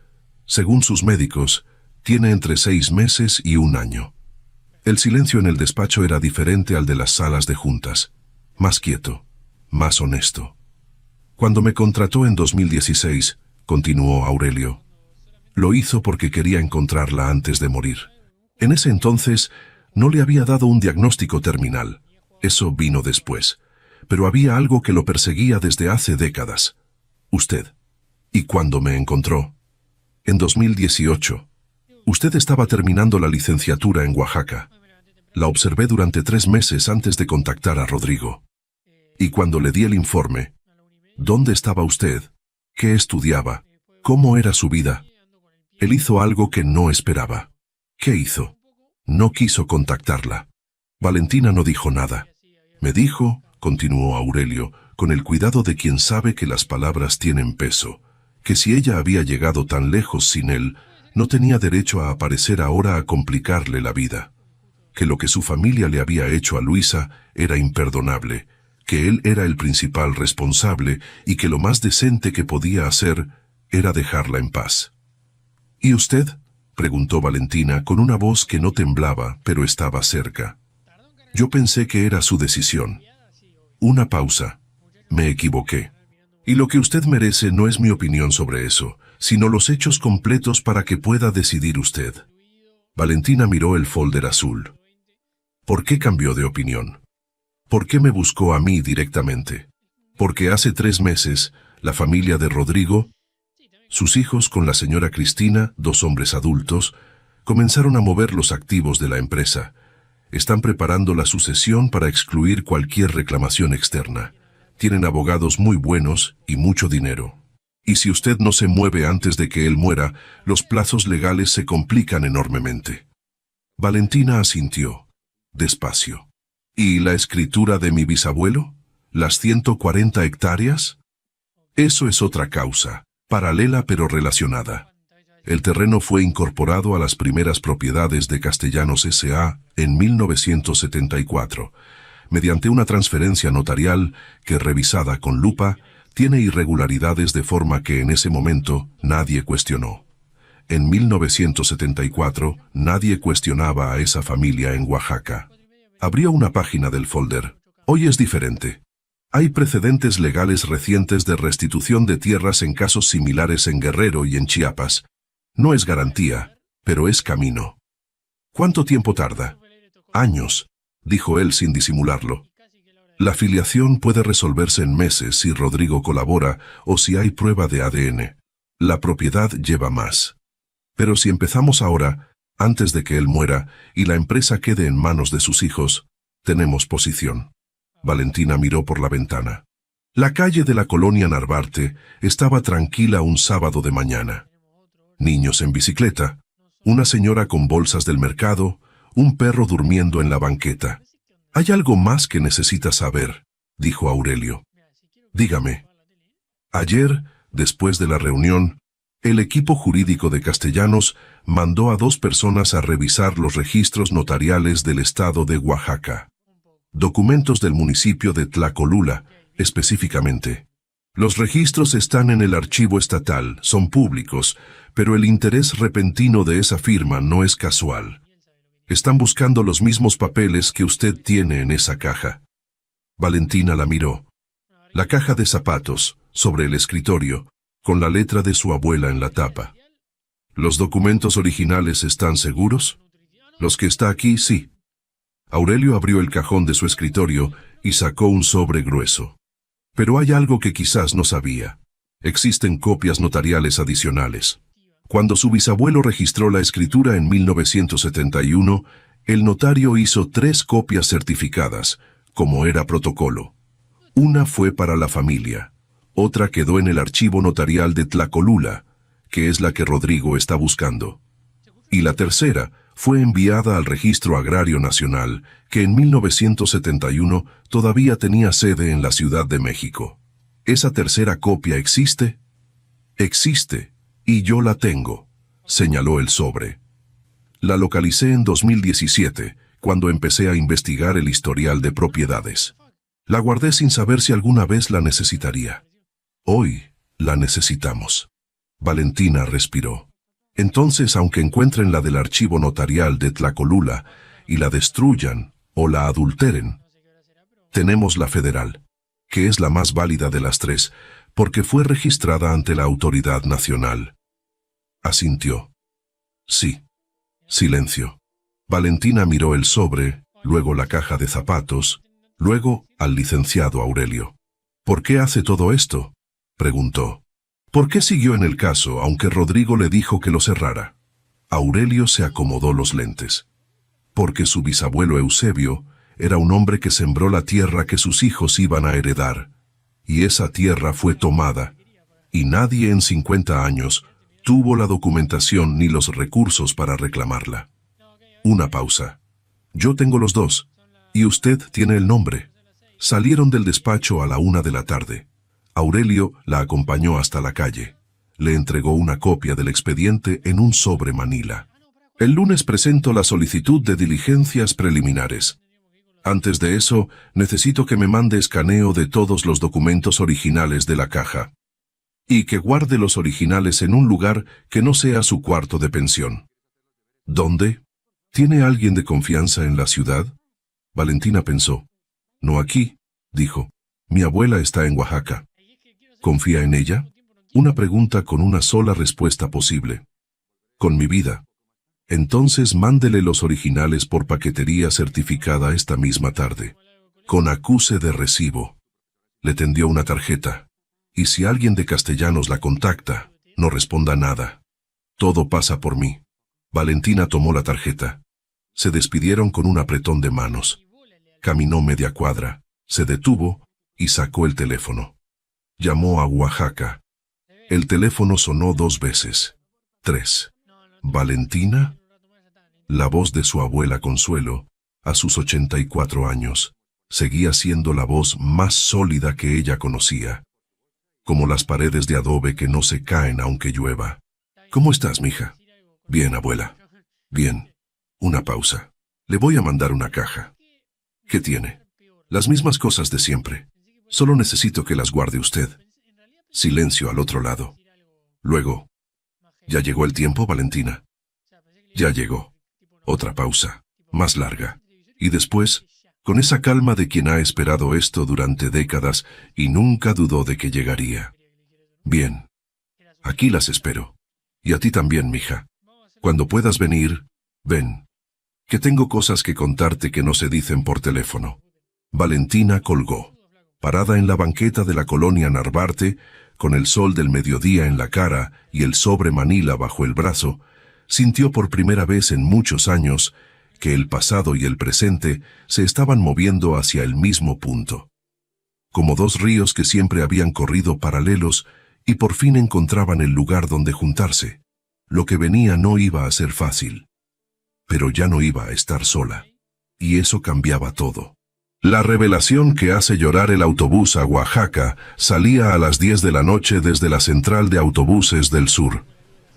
Según sus médicos, tiene entre 6 meses y 1 año. El silencio en el despacho era diferente al de las salas de juntas. Más quieto, más honesto. Cuando me contrató en 2016, continuó Aurelio, lo hizo porque quería encontrarla antes de morir. En ese entonces, no le había dado un diagnóstico terminal. Eso vino después. Pero había algo que lo perseguía desde hace décadas. Usted. ¿Y cuándo me encontró? En 2018. Usted estaba terminando la licenciatura en Oaxaca. La observé durante 3 meses antes de contactar a Rodrigo. Y cuando le di el informe, ¿dónde estaba usted? ¿Qué estudiaba? ¿Cómo era su vida? Él hizo algo que no esperaba. ¿Qué hizo? No quiso contactarla. Valentina no dijo nada. Me dijo, continuó Aurelio, con el cuidado de quien sabe que las palabras tienen peso, que si ella había llegado tan lejos sin él, no tenía derecho a aparecer ahora a complicarle la vida. Que lo que su familia le había hecho a Luisa era imperdonable, que él era el principal responsable y que lo más decente que podía hacer era dejarla en paz. ¿Y usted?, preguntó Valentina con una voz que no temblaba, pero estaba cerca. Yo pensé que era su decisión. Una pausa. Me equivoqué. Y lo que usted merece no es mi opinión sobre eso, sino los hechos completos para que pueda decidir usted. Valentina miró el folder azul. ¿Por qué cambió de opinión? ¿Por qué me buscó a mí directamente? Porque hace 3 meses, la familia de Rodrigo, sus hijos con la señora Cristina, 2 hombres adultos, comenzaron a mover los activos de la empresa. Están preparando la sucesión para excluir cualquier reclamación externa. Tienen abogados muy buenos y mucho dinero. Y si usted no se mueve antes de que él muera, los plazos legales se complican enormemente. Valentina asintió, despacio. ¿Y la escritura de mi bisabuelo? ¿Las 140 hectáreas? Eso es otra causa, paralela pero relacionada. El terreno fue incorporado a las primeras propiedades de Castellanos S.A. en 1974, mediante una transferencia notarial que, revisada con lupa, tiene irregularidades de forma que en ese momento nadie cuestionó. En 1974 nadie cuestionaba a esa familia en Oaxaca. Abrió una página del folder. Hoy es diferente. Hay precedentes legales recientes de restitución de tierras en casos similares en Guerrero y en Chiapas. No es garantía, pero es camino. ¿Cuánto tiempo tarda? Años, dijo él sin disimularlo. La filiación puede resolverse en meses si Rodrigo colabora o si hay prueba de ADN. La propiedad lleva más. Pero si empezamos ahora, antes de que él muera, y la empresa quede en manos de sus hijos, tenemos posición. Valentina miró por la ventana. La calle de la colonia Narvarte estaba tranquila un sábado de mañana. Niños en bicicleta, una señora con bolsas del mercado, un perro durmiendo en la banqueta. «Hay algo más que necesita saber», dijo Aurelio. «Dígame». Ayer, después de la reunión, el equipo jurídico de Castellanos mandó a 2 personas a revisar los registros notariales del estado de Oaxaca. Documentos del municipio de Tlacolula, específicamente. Los registros están en el archivo estatal, son públicos, pero el interés repentino de esa firma no es casual. Están buscando los mismos papeles que usted tiene en esa caja. Valentina la miró. La caja de zapatos, sobre el escritorio, con la letra de su abuela en la tapa. ¿Los documentos originales están seguros? Los que está aquí, sí. Aurelio abrió el cajón de su escritorio y sacó un sobre grueso. Pero hay algo que quizás no sabía. Existen copias notariales adicionales. Cuando su bisabuelo registró la escritura en 1971, el notario hizo 3 copias certificadas, como era protocolo. Una fue para la familia, otra quedó en el archivo notarial de Tlacolula, que es la que Rodrigo está buscando. Y la tercera fue enviada al Registro Agrario Nacional, que en 1971 todavía tenía sede en la Ciudad de México. ¿Esa tercera copia existe? Existe, y yo la tengo, señaló el sobre. La localicé en 2017, cuando empecé a investigar el historial de propiedades. La guardé sin saber si alguna vez la necesitaría. Hoy la necesitamos. Valentina respiró. Entonces, aunque encuentren la del archivo notarial de Tlacolula y la destruyan o la adulteren, tenemos la federal, que es la más válida de las tres, porque fue registrada ante la autoridad nacional. Asintió. Sí. Silencio. Valentina miró el sobre, luego la caja de zapatos, luego al licenciado Aurelio. ¿Por qué hace todo esto?, preguntó. ¿Por qué siguió en el caso, aunque Rodrigo le dijo que lo cerrara? Aurelio se acomodó los lentes. Porque su bisabuelo Eusebio era un hombre que sembró la tierra que sus hijos iban a heredar, y esa tierra fue tomada, y nadie en 50 años tuvo la documentación ni los recursos para reclamarla. Una pausa. Yo tengo los dos, y usted tiene el nombre. Salieron del despacho a la 1 de la tarde. Aurelio la acompañó hasta la calle. Le entregó una copia del expediente en un sobre manila. El lunes presento la solicitud de diligencias preliminares. Antes de eso, necesito que me mande escaneo de todos los documentos originales de la caja. Y que guarde los originales en un lugar que no sea su cuarto de pensión. ¿Dónde? ¿Tiene alguien de confianza en la ciudad? Valentina pensó. No aquí, dijo. Mi abuela está en Oaxaca. ¿Confía en ella? Una pregunta con una sola respuesta posible. Con mi vida. Entonces mándele los originales por paquetería certificada esta misma tarde. Con acuse de recibo. Le tendió una tarjeta. Y si alguien de Castellanos la contacta, no responda nada. Todo pasa por mí. Valentina tomó la tarjeta. Se despidieron con un apretón de manos. Caminó media cuadra, se detuvo y sacó el teléfono. Llamó a Oaxaca. El teléfono sonó 2 veces. 3. ¿Valentina? La voz de su abuela Consuelo, a sus 84 años, seguía siendo la voz más sólida que ella conocía. Como las paredes de adobe que no se caen aunque llueva. ¿Cómo estás, mija? Bien, abuela. Bien. Una pausa. Le voy a mandar una caja. ¿Qué tiene? Las mismas cosas de siempre. Solo necesito que las guarde usted. Silencio al otro lado. Luego. ¿Ya llegó el tiempo, Valentina? Ya llegó. Otra pausa, más larga. Y después, con esa calma de quien ha esperado esto durante décadas y nunca dudó de que llegaría. Bien. Aquí las espero. Y a ti también, mija. Cuando puedas venir, ven. Que tengo cosas que contarte que no se dicen por teléfono. Valentina colgó. Parada en la banqueta de la colonia Narvarte, con el sol del mediodía en la cara y el sobre manila bajo el brazo, sintió por primera vez en muchos años que el pasado y el presente se estaban moviendo hacia el mismo punto. Como 2 ríos que siempre habían corrido paralelos y por fin encontraban el lugar donde juntarse. Lo que venía no iba a ser fácil. Pero ya no iba a estar sola. Y eso cambiaba todo. La revelación que hace llorar el autobús a Oaxaca salía a las 10 de la noche desde la central de autobuses del sur.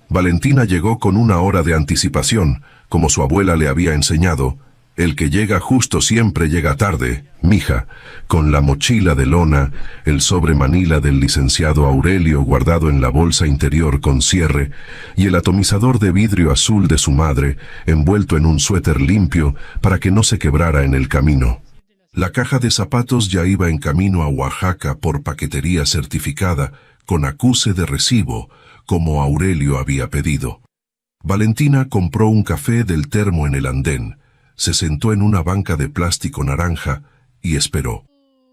Valentina llegó con 1 hora de anticipación, como su abuela le había enseñado. El que llega justo siempre llega tarde, mija, con la mochila de lona, el sobre manila del licenciado Aurelio guardado en la bolsa interior con cierre, y el atomizador de vidrio azul de su madre, envuelto en un suéter limpio para que no se quebrara en el camino. La caja de zapatos ya iba en camino a Oaxaca por paquetería certificada, con acuse de recibo, como Aurelio había pedido. Valentina compró un café del termo en el andén, se sentó en una banca de plástico naranja y esperó.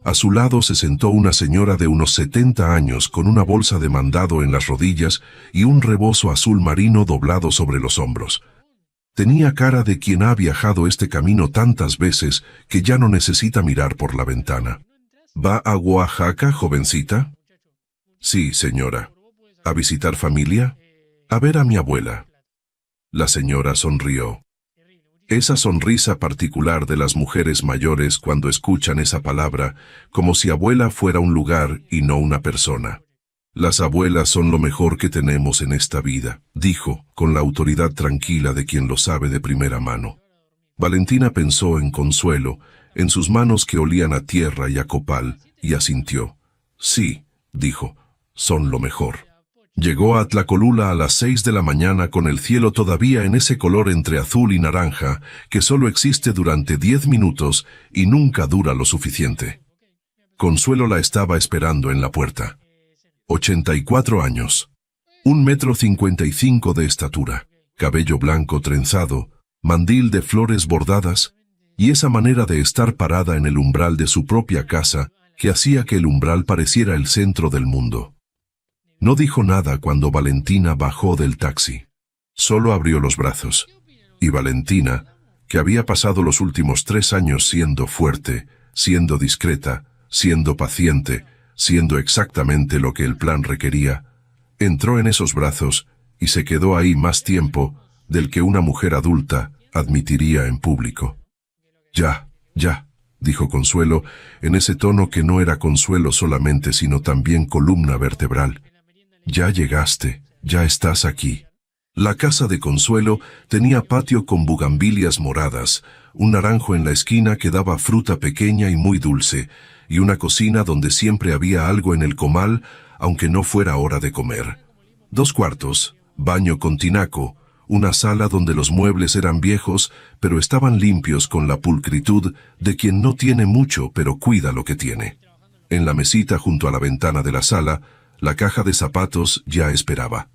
A su lado se sentó una señora de unos 70 años con una bolsa de mandado en las rodillas y un rebozo azul marino doblado sobre los hombros. Tenía cara de quien ha viajado este camino tantas veces que ya no necesita mirar por la ventana. ¿Va a Oaxaca, jovencita? Sí, señora. ¿A visitar familia? A ver a mi abuela. La señora sonrió. Esa sonrisa particular de las mujeres mayores cuando escuchan esa palabra, como si abuela fuera un lugar y no una persona. Las abuelas son lo mejor que tenemos en esta vida, dijo, con la autoridad tranquila de quien lo sabe de primera mano. Valentina pensó en Consuelo, en sus manos que olían a tierra y a copal, y asintió. Sí, dijo, son lo mejor. Llegó a Tlacolula a las 6 de la mañana con el cielo todavía en ese color entre azul y naranja que solo existe durante 10 minutos y nunca dura lo suficiente. Consuelo la estaba esperando en la puerta. 84 años. 1,55 m de estatura, cabello blanco trenzado, mandil de flores bordadas, y esa manera de estar parada en el umbral de su propia casa que hacía que el umbral pareciera el centro del mundo. No dijo nada cuando Valentina bajó del taxi. Solo abrió los brazos. Y Valentina, que había pasado los últimos 3 años siendo fuerte, siendo discreta, siendo paciente, siendo exactamente lo que el plan requería, entró en esos brazos y se quedó ahí más tiempo del que una mujer adulta admitiría en público. Ya, dijo Consuelo, en ese tono que no era consuelo solamente, sino también columna vertebral. Ya llegaste, ya estás aquí. La casa de Consuelo tenía patio con bugambilias moradas, un naranjo en la esquina que daba fruta pequeña y muy dulce, y una cocina donde siempre había algo en el comal, aunque no fuera hora de comer. 2 cuartos, baño con tinaco, una sala donde los muebles eran viejos, pero estaban limpios con la pulcritud de quien no tiene mucho, pero cuida lo que tiene. En la mesita junto a la ventana de la sala, la caja de zapatos ya esperaba.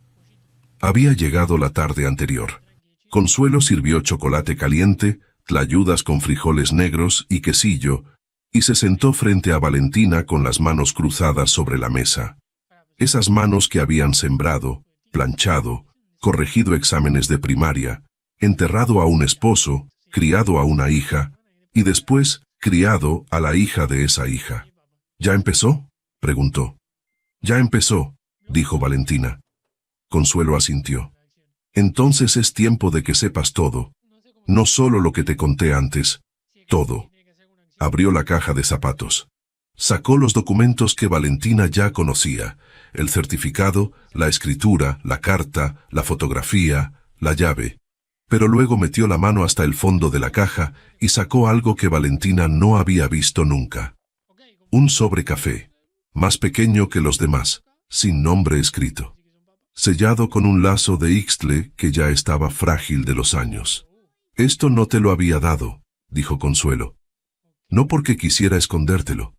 Había llegado la tarde anterior. Consuelo sirvió chocolate caliente, tlayudas con frijoles negros y quesillo, y se sentó frente a Valentina con las manos cruzadas sobre la mesa. Esas manos que habían sembrado, planchado, corregido exámenes de primaria, enterrado a un esposo, criado a una hija, y después criado a la hija de esa hija. ¿Ya empezó?, preguntó. Ya empezó, dijo Valentina. Consuelo asintió. Entonces es tiempo de que sepas todo. No solo lo que te conté antes, todo. Abrió la caja de zapatos. Sacó los documentos que Valentina ya conocía, el certificado, la escritura, la carta, la fotografía, la llave. Pero luego metió la mano hasta el fondo de la caja y sacó algo que Valentina no había visto nunca. Un sobre café, más pequeño que los demás, sin nombre escrito. Sellado con un lazo de ixtle que ya estaba frágil de los años. Esto no te lo había dado, dijo Consuelo. No porque quisiera escondértelo,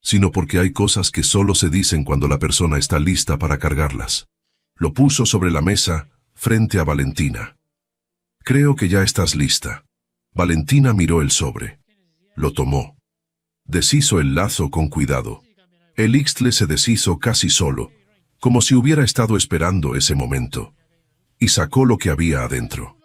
sino porque hay cosas que solo se dicen cuando la persona está lista para cargarlas. Lo puso sobre la mesa, frente a Valentina. Creo que ya estás lista. Valentina miró el sobre. Lo tomó. Deshizo el lazo con cuidado. El ixtle se deshizo casi solo, como si hubiera estado esperando ese momento. Y sacó lo que había adentro.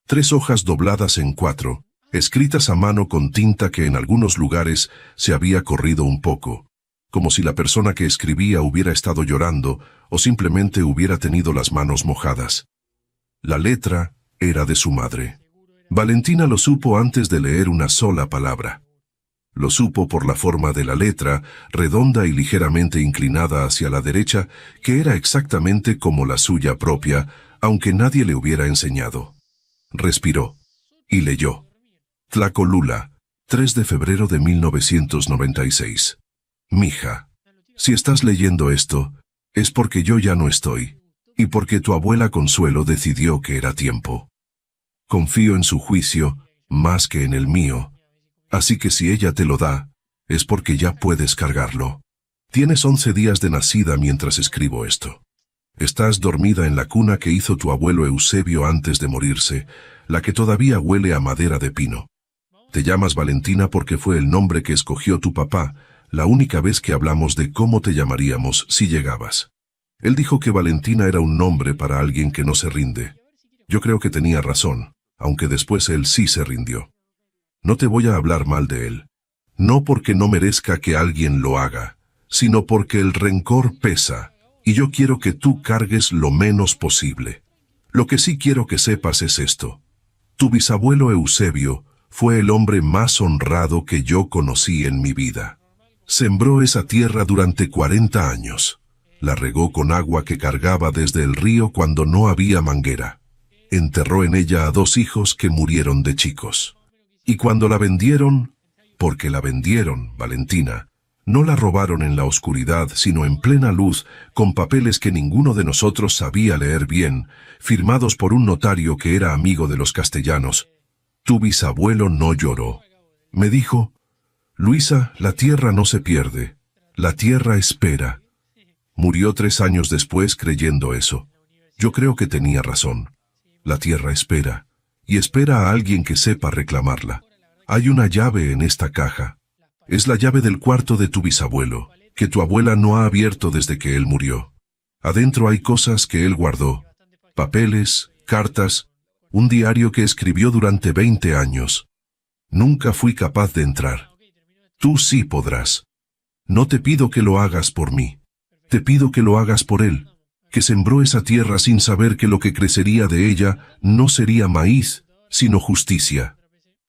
3 hojas dobladas en 4, escritas a mano con tinta que en algunos lugares se había corrido un poco, como si la persona que escribía hubiera estado llorando o simplemente hubiera tenido las manos mojadas. La letra era de su madre. Valentina lo supo antes de leer una sola palabra. Lo supo por la forma de la letra, redonda y ligeramente inclinada hacia la derecha, que era exactamente como la suya propia, aunque nadie le hubiera enseñado. Respiró. Y leyó. Tlacolula, 3 de febrero de 1996. Mija, si estás leyendo esto, es porque yo ya no estoy, y porque tu abuela Consuelo decidió que era tiempo. Confío en su juicio, más que en el mío. Así que si ella te lo da, es porque ya puedes cargarlo. Tienes 11 días de nacida mientras escribo esto. Estás dormida en la cuna que hizo tu abuelo Eusebio antes de morirse, la que todavía huele a madera de pino. Te llamas Valentina porque fue el nombre que escogió tu papá, la única vez que hablamos de cómo te llamaríamos si llegabas. Él dijo que Valentina era un nombre para alguien que no se rinde. Yo creo que tenía razón, aunque después él sí se rindió. No te voy a hablar mal de él. No porque no merezca que alguien lo haga, sino porque el rencor pesa, y yo quiero que tú cargues lo menos posible. Lo que sí quiero que sepas es esto. Tu bisabuelo Eusebio fue el hombre más honrado que yo conocí en mi vida. Sembró esa tierra durante 40 años. La regó con agua que cargaba desde el río cuando no había manguera. Enterró en ella a 2 hijos que murieron de chicos. Y cuando la vendieron, porque la vendieron, Valentina, no la robaron en la oscuridad, sino en plena luz, con papeles que ninguno de nosotros sabía leer bien, firmados por un notario que era amigo de los castellanos. Tu bisabuelo no lloró. Me dijo: Luisa, la tierra no se pierde, la tierra espera. Murió 3 años después creyendo eso. Yo creo que tenía razón. La tierra espera, y espera a alguien que sepa reclamarla. Hay una llave en esta caja. Es la llave del cuarto de tu bisabuelo, que tu abuela no ha abierto desde que él murió. Adentro hay cosas que él guardó. Papeles, cartas, un diario que escribió durante 20 años. Nunca fui capaz de entrar. Tú sí podrás. No te pido que lo hagas por mí. Te pido que lo hagas por él, que sembró esa tierra sin saber que lo que crecería de ella no sería maíz, sino justicia.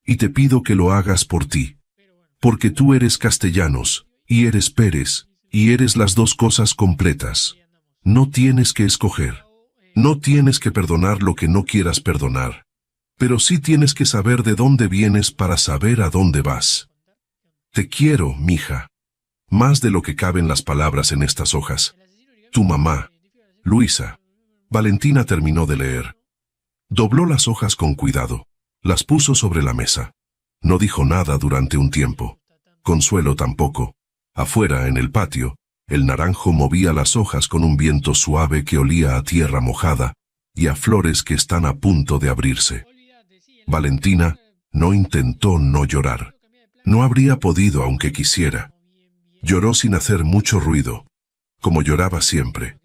Y te pido que lo hagas por ti. Porque tú eres Castellanos, y eres Pérez, y eres las 2 cosas completas. No tienes que escoger. No tienes que perdonar lo que no quieras perdonar. Pero sí tienes que saber de dónde vienes para saber a dónde vas. Te quiero, mija. Más de lo que caben las palabras en estas hojas. Tu mamá, Luisa. Valentina terminó de leer. Dobló las hojas con cuidado. Las puso sobre la mesa. No dijo nada durante un tiempo. Consuelo tampoco. Afuera, en el patio, el naranjo movía las hojas con un viento suave que olía a tierra mojada y a flores que están a punto de abrirse. Valentina no intentó no llorar. No habría podido aunque quisiera. Lloró sin hacer mucho ruido, como lloraba siempre.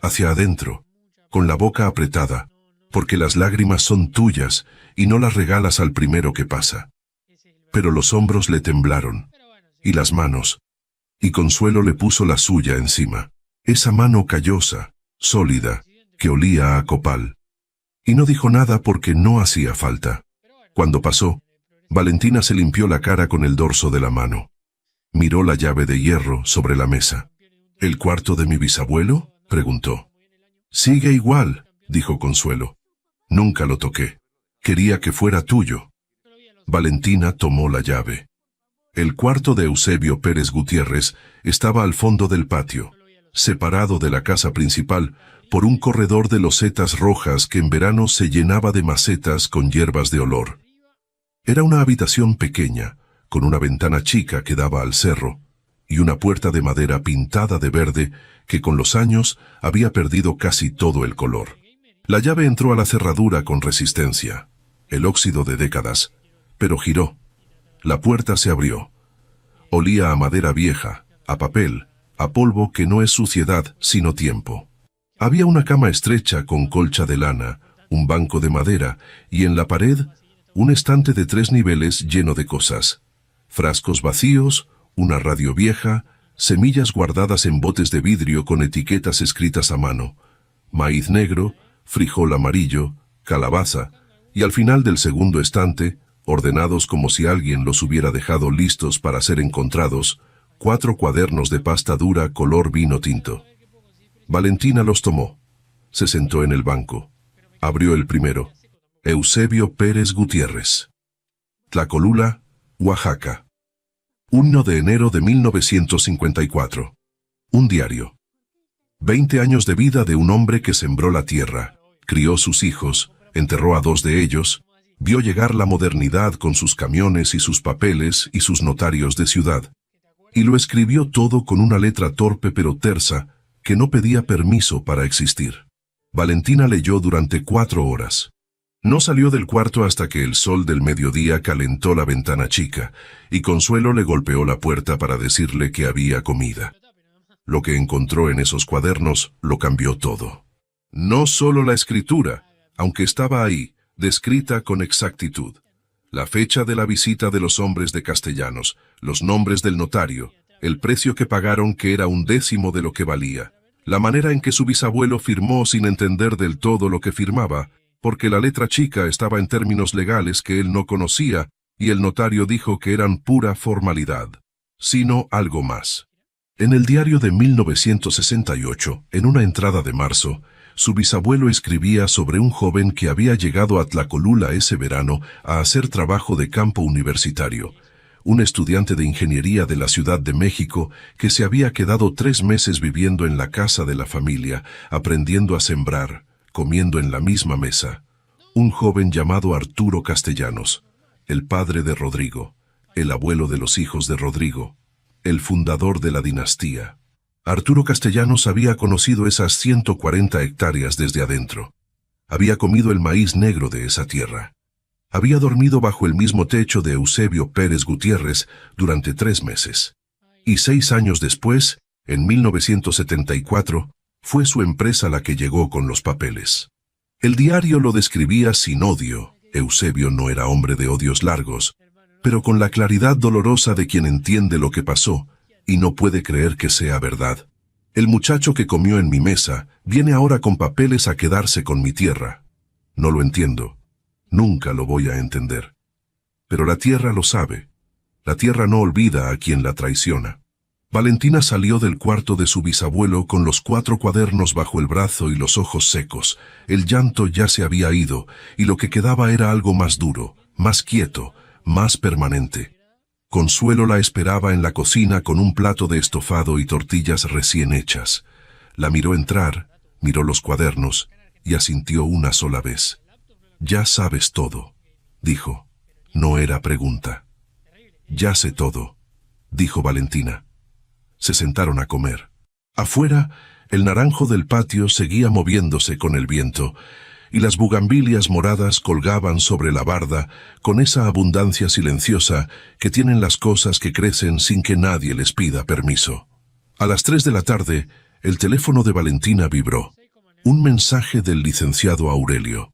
Hacia adentro, con la boca apretada, porque las lágrimas son tuyas y no las regalas al primero que pasa. Pero los hombros le temblaron, y las manos, y Consuelo le puso la suya encima. Esa mano callosa, sólida, que olía a copal. Y no dijo nada porque no hacía falta. Cuando pasó, Valentina se limpió la cara con el dorso de la mano. Miró la llave de hierro sobre la mesa. ¿El cuarto de mi bisabuelo?, preguntó. Sigue igual, dijo Consuelo. Nunca lo toqué. Quería que fuera tuyo. Valentina tomó la llave. El cuarto de Eusebio Pérez Gutiérrez estaba al fondo del patio, separado de la casa principal por un corredor de losetas rojas que en verano se llenaba de macetas con hierbas de olor. Era una habitación pequeña, con una ventana chica que daba al cerro, y una puerta de madera pintada de verde que con los años había perdido casi todo el color. La llave entró a la cerradura con resistencia, el óxido de décadas, pero giró. La puerta se abrió. Olía a madera vieja, a papel, a polvo que no es suciedad sino tiempo. Había una cama estrecha con colcha de lana, un banco de madera y en la pared un estante de 3 niveles lleno de cosas. Frascos vacíos, una radio vieja, semillas guardadas en botes de vidrio con etiquetas escritas a mano, maíz negro, frijol amarillo, calabaza, y al final del segundo estante, ordenados como si alguien los hubiera dejado listos para ser encontrados, 4 cuadernos de pasta dura color vino tinto. Valentina los tomó. Se sentó en el banco. Abrió el primero. Eusebio Pérez Gutiérrez. Tlacolula, Oaxaca. 1 de enero de 1954. Un diario. 20 años de vida de un hombre que sembró la tierra, crió sus hijos, enterró a 2 de ellos, vio llegar la modernidad con sus camiones y sus papeles y sus notarios de ciudad. Y lo escribió todo con una letra torpe pero tersa, que no pedía permiso para existir. Valentina leyó durante 4 horas. No salió del cuarto hasta que el sol del mediodía calentó la ventana chica, y Consuelo le golpeó la puerta para decirle que había comida. Lo que encontró en esos cuadernos lo cambió todo. No solo la escritura, aunque estaba ahí, descrita con exactitud. La fecha de la visita de los hombres de Castellanos, los nombres del notario, el precio que pagaron que era 1/10 de lo que valía, La manera en que su bisabuelo firmó sin entender del todo lo que firmaba, porque la letra chica estaba en términos legales que él no conocía, y el notario dijo que eran pura formalidad, sino algo más. En el diario de 1968, en una entrada de marzo, su bisabuelo escribía sobre un joven que había llegado a Tlacolula ese verano a hacer trabajo de campo universitario, un estudiante de ingeniería de la Ciudad de México que se había quedado 3 meses viviendo en la casa de la familia, aprendiendo a sembrar, comiendo en la misma mesa. Un joven llamado Arturo Castellanos, el padre de Rodrigo, el abuelo de los hijos de Rodrigo, el fundador de la dinastía. Arturo Castellanos había conocido esas 140 hectáreas desde adentro. Había comido el maíz negro de esa tierra. Había dormido bajo el mismo techo de Eusebio Pérez Gutiérrez durante 3 meses. Y 6 años después, en 1974, fue su empresa la que llegó con los papeles. El diario lo describía sin odio. Eusebio no era hombre de odios largos, pero con la claridad dolorosa de quien entiende lo que pasó y no puede creer que sea verdad. El muchacho que comió en mi mesa viene ahora con papeles a quedarse con mi tierra. No lo entiendo. Nunca lo voy a entender. Pero la tierra lo sabe. La tierra no olvida a quien la traiciona. Valentina salió del cuarto de su bisabuelo con los 4 cuadernos bajo el brazo y los ojos secos. El llanto ya se había ido, y lo que quedaba era algo más duro, más quieto, más permanente. Consuelo la esperaba en la cocina con un plato de estofado y tortillas recién hechas. La miró entrar, miró los cuadernos y asintió una sola vez. «Ya sabes todo», dijo. No era pregunta. «Ya sé todo», dijo Valentina. Se sentaron a comer. Afuera, el naranjo del patio seguía moviéndose con el viento, y las bugambilias moradas colgaban sobre la barda con esa abundancia silenciosa que tienen las cosas que crecen sin que nadie les pida permiso. A las 3 de la tarde, el teléfono de Valentina vibró. Un mensaje del licenciado Aurelio.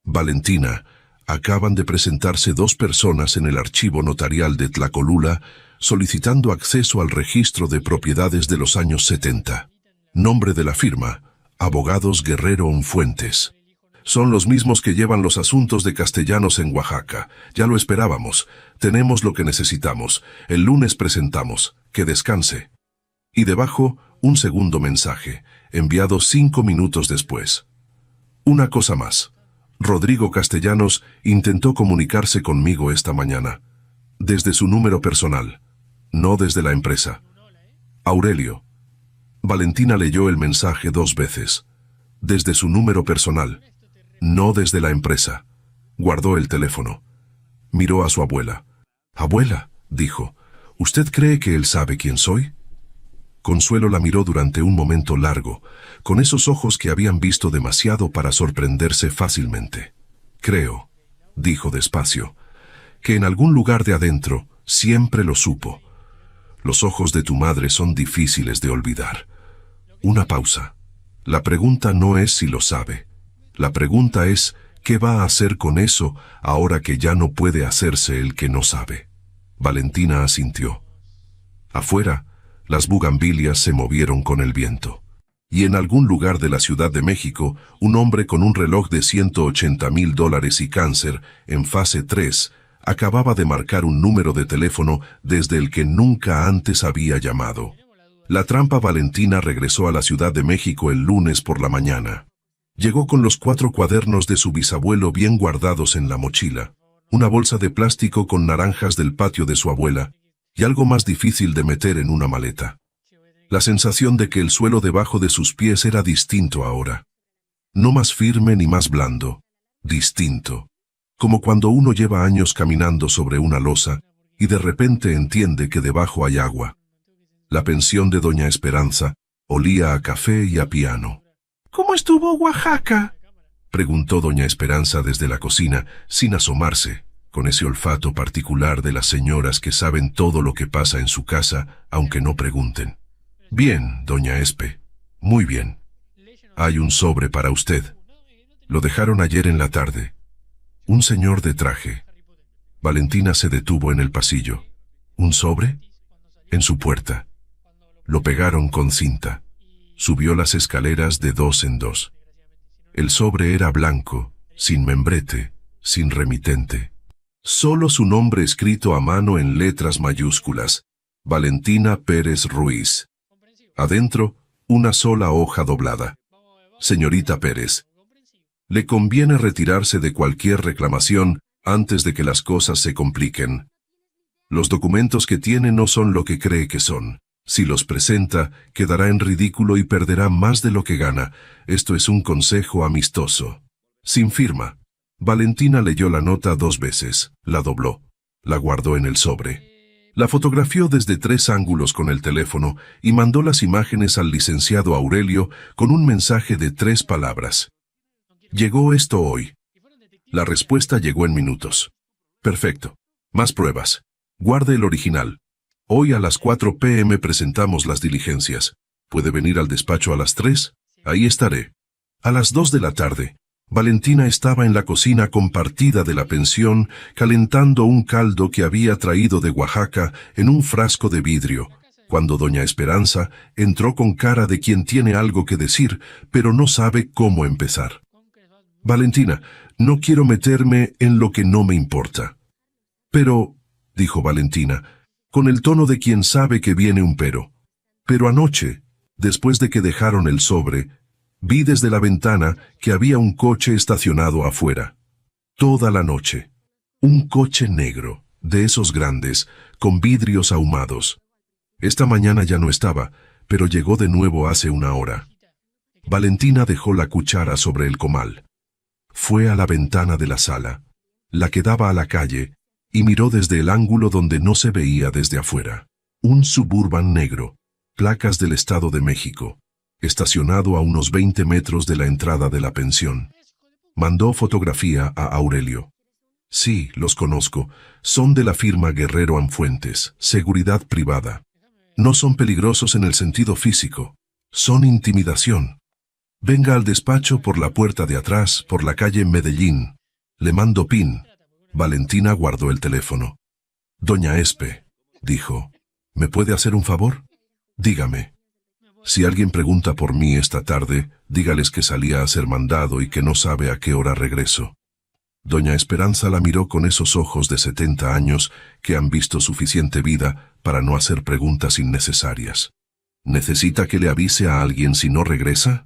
«Valentina, acaban de presentarse 2 personas en el archivo notarial de Tlacolula solicitando acceso al registro de propiedades de los años 70. Nombre de la firma, Abogados Guerrero Onfuentes. Son los mismos que llevan los asuntos de Castellanos en Oaxaca. Ya lo esperábamos. Tenemos lo que necesitamos. El lunes presentamos. Que descanse». Y debajo, un segundo mensaje, enviado 5 minutos después. «Una cosa más. Rodrigo Castellanos intentó comunicarse conmigo esta mañana. Desde su número personal, no desde la empresa. Aurelio». Valentina leyó el mensaje 2 veces. Desde su número personal, no desde la empresa. Guardó el teléfono. Miró a su abuela. «Abuela», dijo, «¿usted cree que él sabe quién soy?» Consuelo la miró durante un momento largo, con esos ojos que habían visto demasiado para sorprenderse fácilmente. «Creo», dijo despacio, «que en algún lugar de adentro siempre lo supo. Los ojos de tu madre son difíciles de olvidar». Una pausa. La pregunta no es si lo sabe. La pregunta es, ¿qué va a hacer con eso ahora que ya no puede hacerse el que no sabe? Valentina asintió. Afuera, las bugambilias se movieron con el viento. Y en algún lugar de la Ciudad de México, un hombre con un reloj de $180,000 y cáncer, en fase 3, acababa de marcar un número de teléfono desde el que nunca antes había llamado. La trampa Valentina regresó a la Ciudad de México el lunes por la mañana. Llegó con los 4 cuadernos de su bisabuelo bien guardados en la mochila, una bolsa de plástico con naranjas del patio de su abuela, y algo más difícil de meter en una maleta. La sensación de que el suelo debajo de sus pies era distinto ahora. No más firme ni más blando. Distinto. Como cuando uno lleva años caminando sobre una losa y de repente entiende que debajo hay agua. La pensión de Doña Esperanza olía a café y a piano. «¿Cómo estuvo Oaxaca?», preguntó Doña Esperanza desde la cocina, sin asomarse, con ese olfato particular de las señoras que saben todo lo que pasa en su casa, aunque no pregunten. «Bien, doña Espe, muy bien. Hay un sobre para usted. Lo dejaron ayer en la tarde. Un señor de traje». Valentina se detuvo en el pasillo. «¿Un sobre?» «En su puerta. Lo pegaron con cinta». Subió las escaleras de dos en dos. El sobre era blanco, sin membrete, sin remitente. Solo su nombre escrito a mano en letras mayúsculas: Valentina Pérez Ruiz. Adentro, una sola hoja doblada. Señorita Pérez, le conviene retirarse de cualquier reclamación antes de que las cosas se compliquen. Los documentos que tiene no son lo que cree que son. Si los presenta, quedará en ridículo y perderá más de lo que gana. Esto es un consejo amistoso. Sin firma. Valentina leyó la nota 2 veces, la dobló, la guardó en el sobre. La fotografió desde 3 ángulos con el teléfono y mandó las imágenes al licenciado Aurelio con un mensaje de 3 palabras. Llegó esto hoy. La respuesta llegó en minutos. Perfecto. Más pruebas. Guarde el original. Hoy a las 4 p.m. presentamos las diligencias. ¿Puede venir al despacho a las 3? Ahí estaré. A las 2 de la tarde, Valentina estaba en la cocina compartida de la pensión, calentando un caldo que había traído de Oaxaca en un frasco de vidrio, cuando doña Esperanza entró con cara de quien tiene algo que decir, pero no sabe cómo empezar. Valentina, no quiero meterme en lo que no me importa. Pero, dijo Valentina, con el tono de quien sabe que viene un pero anoche, después de que dejaron el sobre, vi desde la ventana que había un coche estacionado afuera. Toda la noche. Un coche negro, de esos grandes, con vidrios ahumados. Esta mañana ya no estaba, pero llegó de nuevo hace una hora. Valentina dejó la cuchara sobre el comal. Fue a la ventana de la sala, la que daba a la calle, y miró desde el ángulo donde no se veía desde afuera. Un Suburban negro, placas del Estado de México, estacionado a unos 20 metros de la entrada de la pensión. Mandó fotografía a Aurelio. Sí, los conozco, son de la firma Guerrero Anfuentes, seguridad privada. No son peligrosos en el sentido físico, son intimidación. Venga al despacho por la puerta de atrás, por la calle Medellín. Le mando PIN. Valentina guardó el teléfono. Doña Espe, dijo, ¿me puede hacer un favor? Dígame. Si alguien pregunta por mí esta tarde, dígales que salí a hacer mandado y que no sabe a qué hora regreso. Doña Esperanza la miró con esos ojos de 70 años que han visto suficiente vida para no hacer preguntas innecesarias. ¿Necesita que le avise a alguien si no regresa?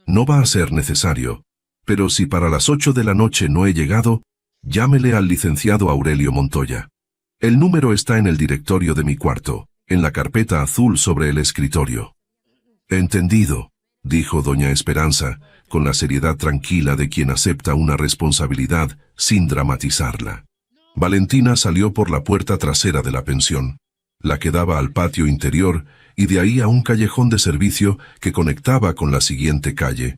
No va a ser necesario, pero si para las 8 de la noche no he llegado, llámele al licenciado Aurelio Montoya. El número está en el directorio de mi cuarto, en la carpeta azul sobre el escritorio. Entendido, dijo doña Esperanza, con la seriedad tranquila de quien acepta una responsabilidad sin dramatizarla. Valentina salió por la puerta trasera de la pensión, la que daba al patio interior y de ahí a un callejón de servicio que conectaba con la siguiente calle,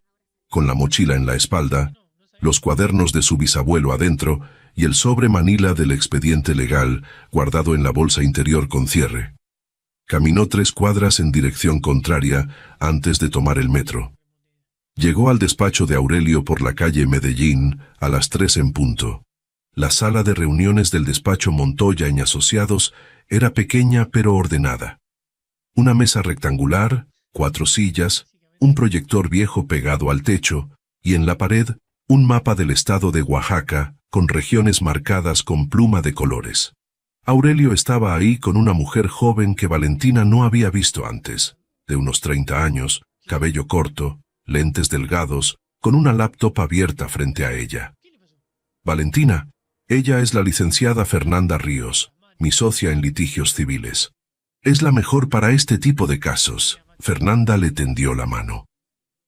con la mochila en la espalda, los cuadernos de su bisabuelo adentro y el sobre manila del expediente legal guardado en la bolsa interior con cierre. Caminó 3 cuadras en dirección contraria antes de tomar el metro. Llegó al despacho de Aurelio por la calle Medellín a las 3 en punto. La sala de reuniones del despacho Montoya y Asociados era pequeña pero ordenada. Una mesa rectangular, 4 sillas, un proyector viejo pegado al techo, y en la pared, un mapa del estado de Oaxaca, con regiones marcadas con pluma de colores. Aurelio estaba ahí con una mujer joven que Valentina no había visto antes, de unos 30 años, cabello corto, lentes delgados, con una laptop abierta frente a ella. Valentina, ella es la licenciada Fernanda Ríos, mi socia en litigios civiles. Es la mejor para este tipo de casos. Fernanda le tendió la mano.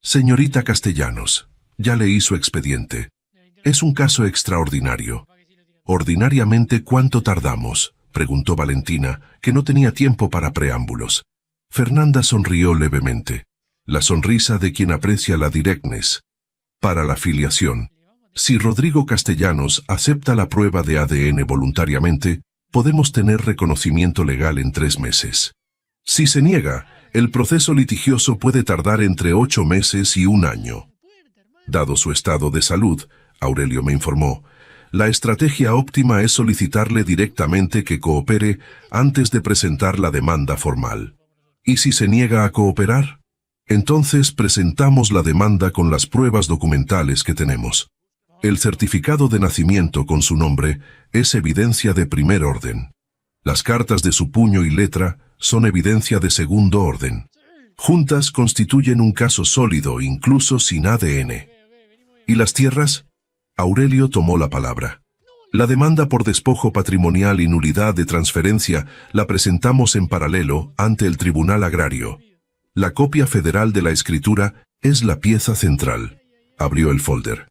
Señorita Castellanos, ya leí su expediente. Es un caso extraordinario. Ordinariamente, ¿cuánto tardamos?, preguntó Valentina, que no tenía tiempo para preámbulos. Fernanda sonrió levemente. La sonrisa de quien aprecia la directness. Para la filiación. Si Rodrigo Castellanos acepta la prueba de ADN voluntariamente, podemos tener reconocimiento legal en 3 meses. Si se niega, el proceso litigioso puede tardar entre 8 meses y 1 año. Dado su estado de salud, Aurelio me informó, la estrategia óptima es solicitarle directamente que coopere antes de presentar la demanda formal. ¿Y si se niega a cooperar? Entonces presentamos la demanda con las pruebas documentales que tenemos. El certificado de nacimiento con su nombre es evidencia de primer orden. Las cartas de su puño y letra son evidencia de segundo orden. Juntas constituyen un caso sólido, incluso sin ADN. ¿Y las tierras? Aurelio tomó la palabra. La demanda por despojo patrimonial y nulidad de transferencia la presentamos en paralelo ante el Tribunal Agrario. La copia federal de la escritura es la pieza central. Abrió el folder.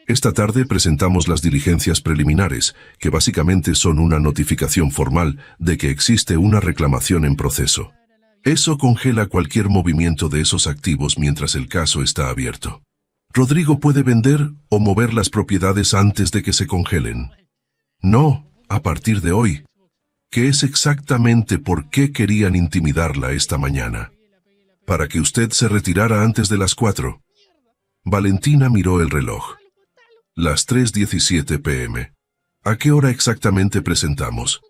Esta tarde presentamos las diligencias preliminares, que básicamente son una notificación formal de que existe una reclamación en proceso. Eso congela cualquier movimiento de esos activos mientras el caso está abierto. Rodrigo puede vender o mover las propiedades antes de que se congelen. No, a partir de hoy. ¿Qué es exactamente por qué querían intimidarla esta mañana? Para que usted se retirara antes de las 4. Valentina miró el reloj. Las 3:17 p.m. ¿A qué hora exactamente presentamos?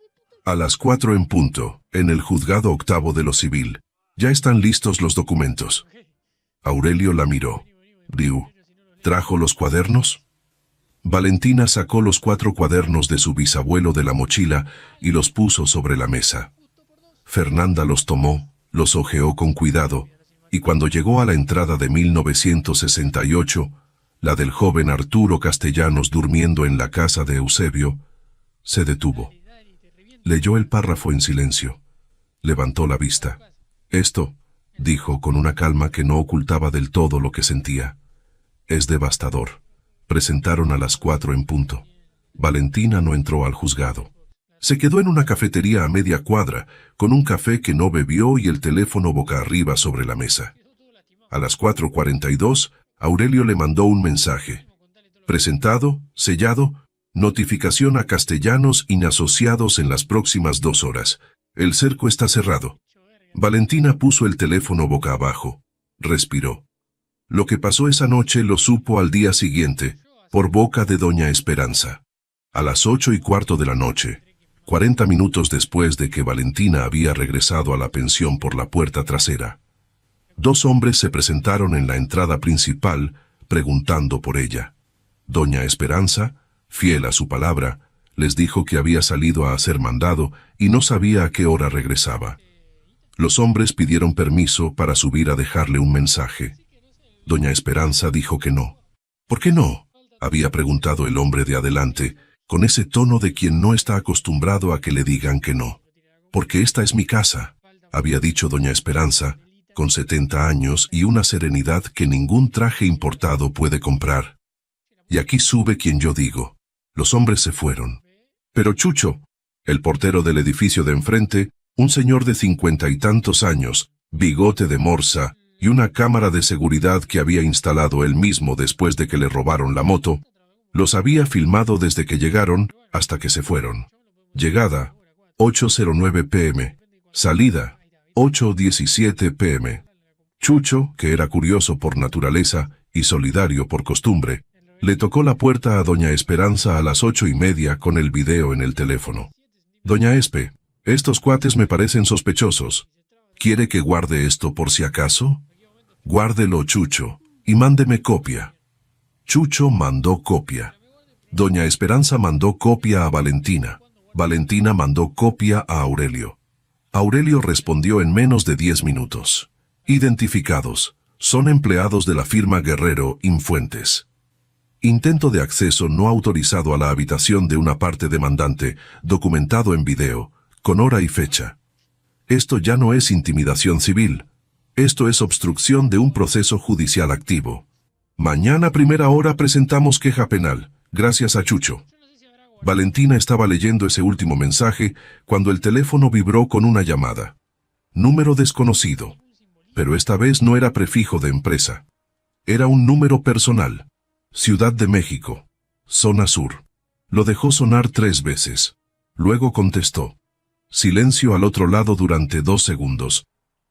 A las 4 en punto, en el juzgado octavo de lo civil. Ya están listos los documentos. Aurelio la miró. Riu. ¿Trajo los cuadernos? Valentina sacó los 4 cuadernos de su bisabuelo de la mochila y los puso sobre la mesa. Fernanda los tomó, los hojeó con cuidado, y cuando llegó a la entrada de 1968, la del joven Arturo Castellanos durmiendo en la casa de Eusebio, se detuvo. Leyó el párrafo en silencio. Levantó la vista. Esto, dijo con una calma que no ocultaba del todo lo que sentía, es devastador. Presentaron a las 4 en punto. Valentina no entró al juzgado. Se quedó en una cafetería a media cuadra, con un café que no bebió y el teléfono boca arriba sobre la mesa. A las 4:42, Aurelio le mandó un mensaje. Presentado, sellado, notificación a Castellanos inasociados en las próximas 2 horas. El cerco está cerrado. Valentina puso el teléfono boca abajo. Respiró. Lo que pasó esa noche lo supo al día siguiente, por boca de doña Esperanza. A las 8:15 de la noche, 40 minutos después de que Valentina había regresado a la pensión por la puerta trasera, 2 hombres se presentaron en la entrada principal, preguntando por ella. Doña Esperanza, fiel a su palabra, les dijo que había salido a hacer mandado y no sabía a qué hora regresaba. Los hombres pidieron permiso para subir a dejarle un mensaje. Doña Esperanza dijo que no. ¿Por qué no?, había preguntado el hombre de adelante, con ese tono de quien no está acostumbrado a que le digan que no. Porque esta es mi casa, había dicho doña Esperanza, con 70 años y una serenidad que ningún traje importado puede comprar. Y aquí sube quien yo digo. Los hombres se fueron. Pero Chucho, el portero del edificio de enfrente, un señor de 50 y tantos años, bigote de morsa, y una cámara de seguridad que había instalado él mismo después de que le robaron la moto, los había filmado desde que llegaron hasta que se fueron. Llegada, 8:09 p.m. Salida, 8:17 p.m. Chucho, que era curioso por naturaleza y solidario por costumbre, le tocó la puerta a doña Esperanza a las 8:30 con el video en el teléfono. Doña Espe, estos cuates me parecen sospechosos. ¿Quiere que guarde esto por si acaso? Guárdelo, Chucho, y mándeme copia. Chucho mandó copia. Doña Esperanza mandó copia a Valentina. Valentina mandó copia a Aurelio. Aurelio respondió en menos de 10 minutos. Identificados. Son empleados de la firma Guerrero Infuentes. Intento de acceso no autorizado a la habitación de una parte demandante, documentado en video, con hora y fecha. Esto ya no es intimidación civil. Esto es obstrucción de un proceso judicial activo. Mañana a primera hora presentamos queja penal, gracias a Chucho. Valentina estaba leyendo ese último mensaje cuando el teléfono vibró con una llamada. Número desconocido. Pero esta vez no era prefijo de empresa. Era un número personal. Ciudad de México. Zona Sur. Lo dejó sonar 3 veces. Luego contestó. Silencio al otro lado durante 2 segundos.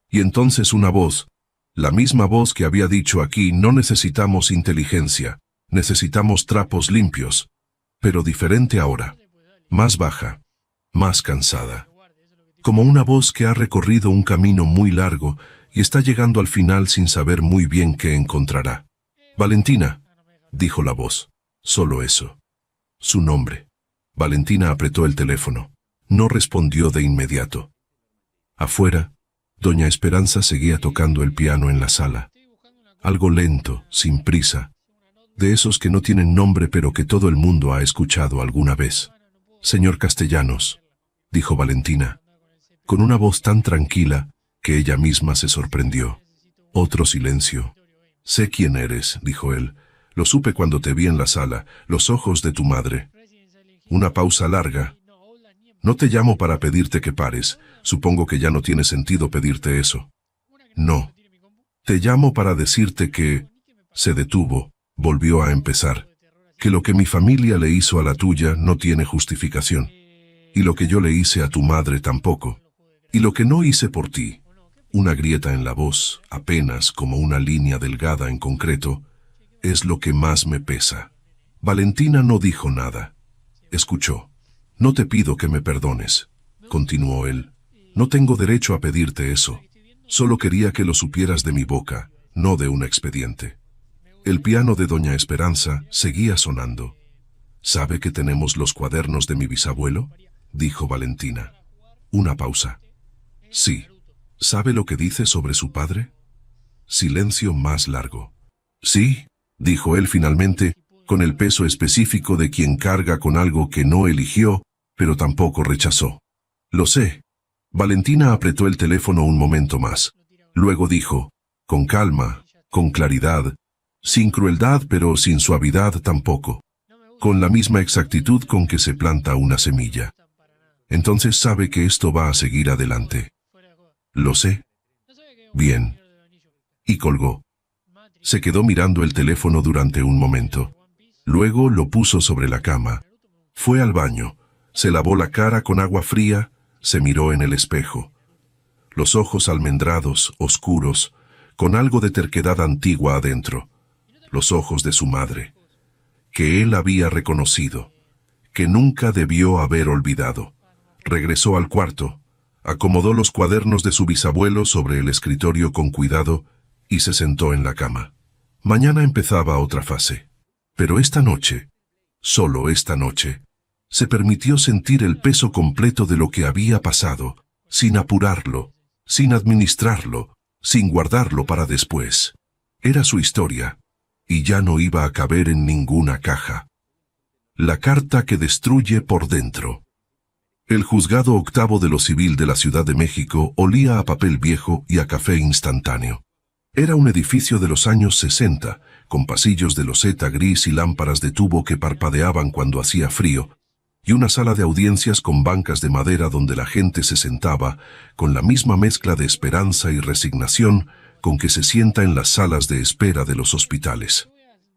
Y entonces una voz, la misma voz que había dicho aquí: no necesitamos inteligencia, necesitamos trapos limpios. Pero diferente ahora. Más baja. Más cansada. Como una voz que ha recorrido un camino muy largo y está llegando al final sin saber muy bien qué encontrará. Valentina, dijo la voz. Solo eso. Su nombre. Valentina apretó el teléfono. No respondió de inmediato. Afuera, doña Esperanza seguía tocando el piano en la sala. Algo lento, sin prisa. De esos que no tienen nombre pero que todo el mundo ha escuchado alguna vez. Señor Castellanos, dijo Valentina, con una voz tan tranquila que ella misma se sorprendió. Otro silencio. Sé quién eres, dijo él. Lo supe cuando te vi en la sala, los ojos de tu madre. Una pausa larga. No te llamo para pedirte que pares. Supongo que ya no tiene sentido pedirte eso. No. Te llamo para decirte que... Se detuvo, volvió a empezar. Que lo que mi familia le hizo a la tuya no tiene justificación. Y lo que yo le hice a tu madre tampoco. Y lo que no hice por ti. Una grieta en la voz, apenas como una línea delgada en concreto, es lo que más me pesa. Valentina no dijo nada. Escuchó. No te pido que me perdones, continuó él. No tengo derecho a pedirte eso. Solo quería que lo supieras de mi boca, no de un expediente. El piano de doña Esperanza seguía sonando. ¿Sabe que tenemos los cuadernos de mi bisabuelo?, dijo Valentina. Una pausa. Sí. ¿Sabe lo que dice sobre su padre? Silencio más largo. Sí, dijo él finalmente, con el peso específico de quien carga con algo que no eligió, pero tampoco rechazó. Lo sé. Valentina apretó el teléfono un momento más. Luego dijo, con calma, con claridad, sin crueldad pero sin suavidad tampoco, con la misma exactitud con que se planta una semilla. Entonces sabe que esto va a seguir adelante. Lo sé. Bien. Y colgó. Se quedó mirando el teléfono durante un momento. Luego lo puso sobre la cama. Fue al baño. Se lavó la cara con agua fría, se miró en el espejo. Los ojos almendrados, oscuros, con algo de terquedad antigua adentro. Los ojos de su madre, que él había reconocido, que nunca debió haber olvidado. Regresó al cuarto, acomodó los cuadernos de su bisabuelo sobre el escritorio con cuidado y se sentó en la cama. Mañana empezaba otra fase. Pero esta noche, solo esta noche, se permitió sentir el peso completo de lo que había pasado, sin apurarlo, sin administrarlo, sin guardarlo para después. Era su historia, y ya no iba a caber en ninguna caja. La carta que destruye por dentro. El juzgado octavo de lo civil de la Ciudad de México olía a papel viejo y a café instantáneo. Era un edificio de los años 60, con pasillos de loseta gris y lámparas de tubo que parpadeaban cuando hacía frío, y una sala de audiencias con bancas de madera donde la gente se sentaba, con la misma mezcla de esperanza y resignación con que se sienta en las salas de espera de los hospitales.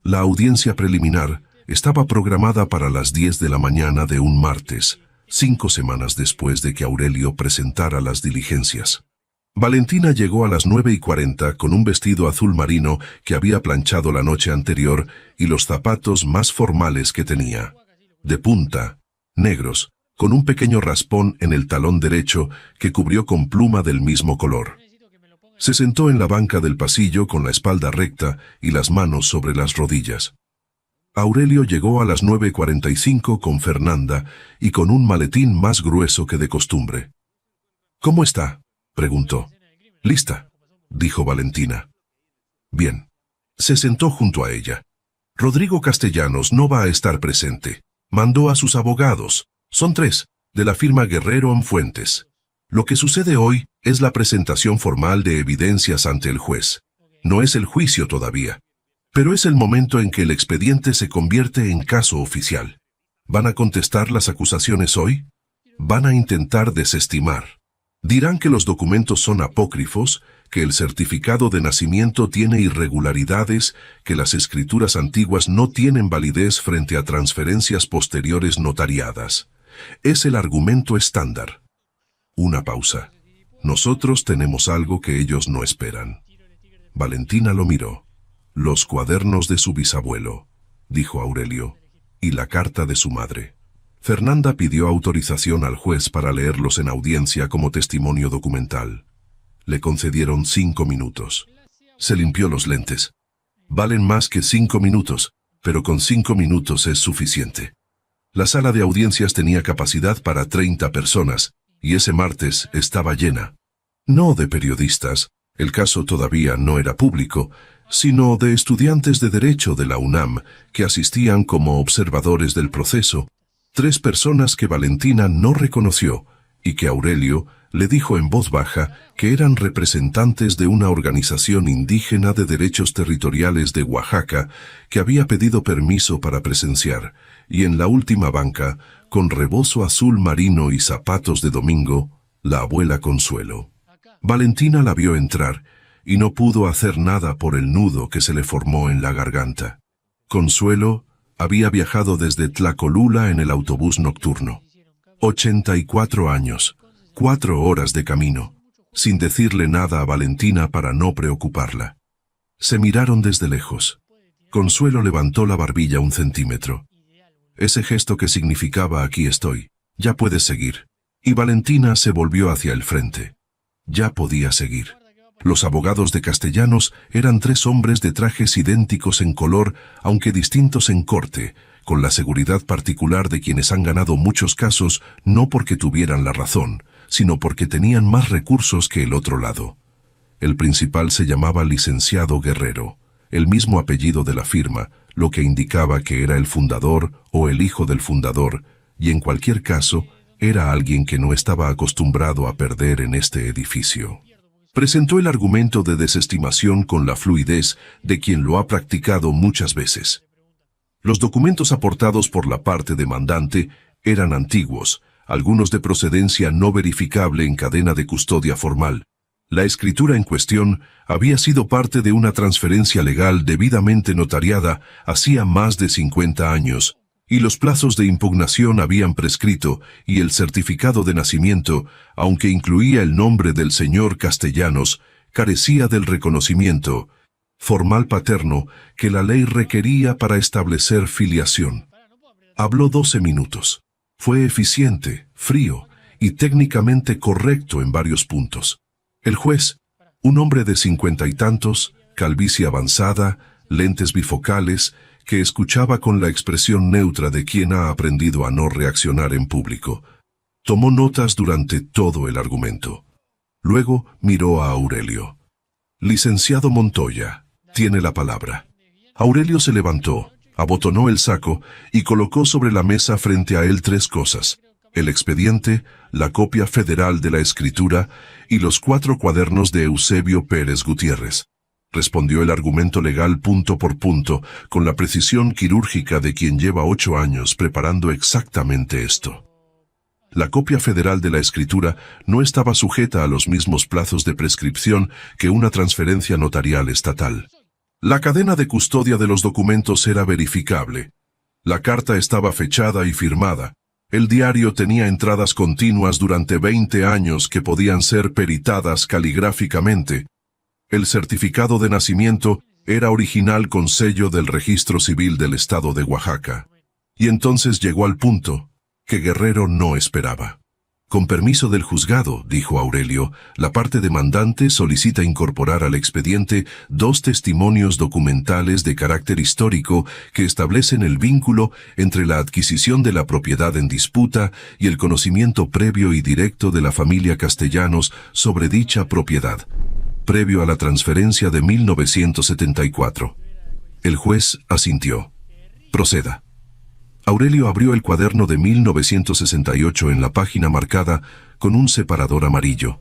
La audiencia preliminar estaba programada para las 10 de la mañana de un martes, 5 semanas después de que Aurelio presentara las diligencias. Valentina llegó a las 9:40 con un vestido azul marino que había planchado la noche anterior y los zapatos más formales que tenía. De punta, negros, con un pequeño raspón en el talón derecho que cubrió con pluma del mismo color. Se sentó en la banca del pasillo con la espalda recta y las manos sobre las rodillas. Aurelio llegó a las 9:45 con Fernanda y con un maletín más grueso que de costumbre. «¿Cómo está?», preguntó. «Lista», dijo Valentina. «Bien». Se sentó junto a ella. «Rodrigo Castellanos no va a estar presente. Mandó a sus abogados. Son 3, de la firma Guerrero en Fuentes. Lo que sucede hoy es la presentación formal de evidencias ante el juez. No es el juicio todavía. Pero es el momento en que el expediente se convierte en caso oficial. ¿Van a contestar las acusaciones hoy? ¿Van a intentar desestimar? Dirán que los documentos son apócrifos, que el certificado de nacimiento tiene irregularidades, que las escrituras antiguas no tienen validez frente a transferencias posteriores notariadas. Es el argumento estándar. Una pausa. Nosotros tenemos algo que ellos no esperan. Valentina lo miró. Los cuadernos de su bisabuelo, dijo Aurelio, y la carta de su madre. Fernanda pidió autorización al juez para leerlos en audiencia como testimonio documental. Le concedieron 5 minutos. Se limpió los lentes. Valen más que 5 minutos, pero con 5 minutos es suficiente. La sala de audiencias tenía capacidad para 30 personas, y ese martes estaba llena. No de periodistas, el caso todavía no era público, sino de estudiantes de Derecho de la UNAM que asistían como observadores del proceso, 3 personas que Valentina no reconoció y que Aurelio le dijo en voz baja que eran representantes de una organización indígena de derechos territoriales de Oaxaca que había pedido permiso para presenciar, y en la última banca, con rebozo azul marino y zapatos de domingo, la abuela Consuelo. Valentina la vio entrar y no pudo hacer nada por el nudo que se le formó en la garganta. Consuelo había viajado desde Tlacolula en el autobús nocturno. 84 años, 4 horas de camino, sin decirle nada a Valentina para no preocuparla. Se miraron desde lejos. Consuelo levantó la barbilla 1 centímetro. Ese gesto que significaba aquí estoy, ya puedes seguir. Y Valentina se volvió hacia el frente. Ya podía seguir. Los abogados de Castellanos eran 3 hombres de trajes idénticos en color, aunque distintos en corte, con la seguridad particular de quienes han ganado muchos casos no porque tuvieran la razón, sino porque tenían más recursos que el otro lado. El principal se llamaba Licenciado Guerrero, el mismo apellido de la firma, lo que indicaba que era el fundador o el hijo del fundador, y en cualquier caso, era alguien que no estaba acostumbrado a perder en este edificio. Presentó el argumento de desestimación con la fluidez de quien lo ha practicado muchas veces. Los documentos aportados por la parte demandante eran antiguos, algunos de procedencia no verificable en cadena de custodia formal. La escritura en cuestión había sido parte de una transferencia legal debidamente notariada hacía más de 50 años, y los plazos de impugnación habían prescrito, y el certificado de nacimiento, aunque incluía el nombre del señor Castellanos, carecía del reconocimiento formal paterno que la ley requería para establecer filiación. Habló 12 minutos. Fue eficiente, frío y técnicamente correcto en varios puntos. El juez, un hombre de 50 y tantos, calvicie avanzada, lentes bifocales, que escuchaba con la expresión neutra de quien ha aprendido a no reaccionar en público, tomó notas durante todo el argumento. Luego miró a Aurelio. Licenciado Montoya, tiene la palabra. Aurelio se levantó, abotonó el saco y colocó sobre la mesa frente a él 3 cosas: el expediente, la copia federal de la escritura y los 4 cuadernos de Eusebio Pérez Gutiérrez. Respondió el argumento legal punto por punto, con la precisión quirúrgica de quien lleva 8 años preparando exactamente esto. La copia federal de la escritura no estaba sujeta a los mismos plazos de prescripción que una transferencia notarial estatal. La cadena de custodia de los documentos era verificable. La carta estaba fechada y firmada. El diario tenía entradas continuas durante 20 años que podían ser peritadas caligráficamente. El certificado de nacimiento era original con sello del Registro Civil del Estado de Oaxaca. Y entonces llegó al punto que Guerrero no esperaba. Con permiso del juzgado, dijo Aurelio, la parte demandante solicita incorporar al expediente 2 testimonios documentales de carácter histórico que establecen el vínculo entre la adquisición de la propiedad en disputa y el conocimiento previo y directo de la familia Castellanos sobre dicha propiedad, previo a la transferencia de 1974. El juez asintió. Proceda. Aurelio abrió el cuaderno de 1968 en la página marcada con un separador amarillo,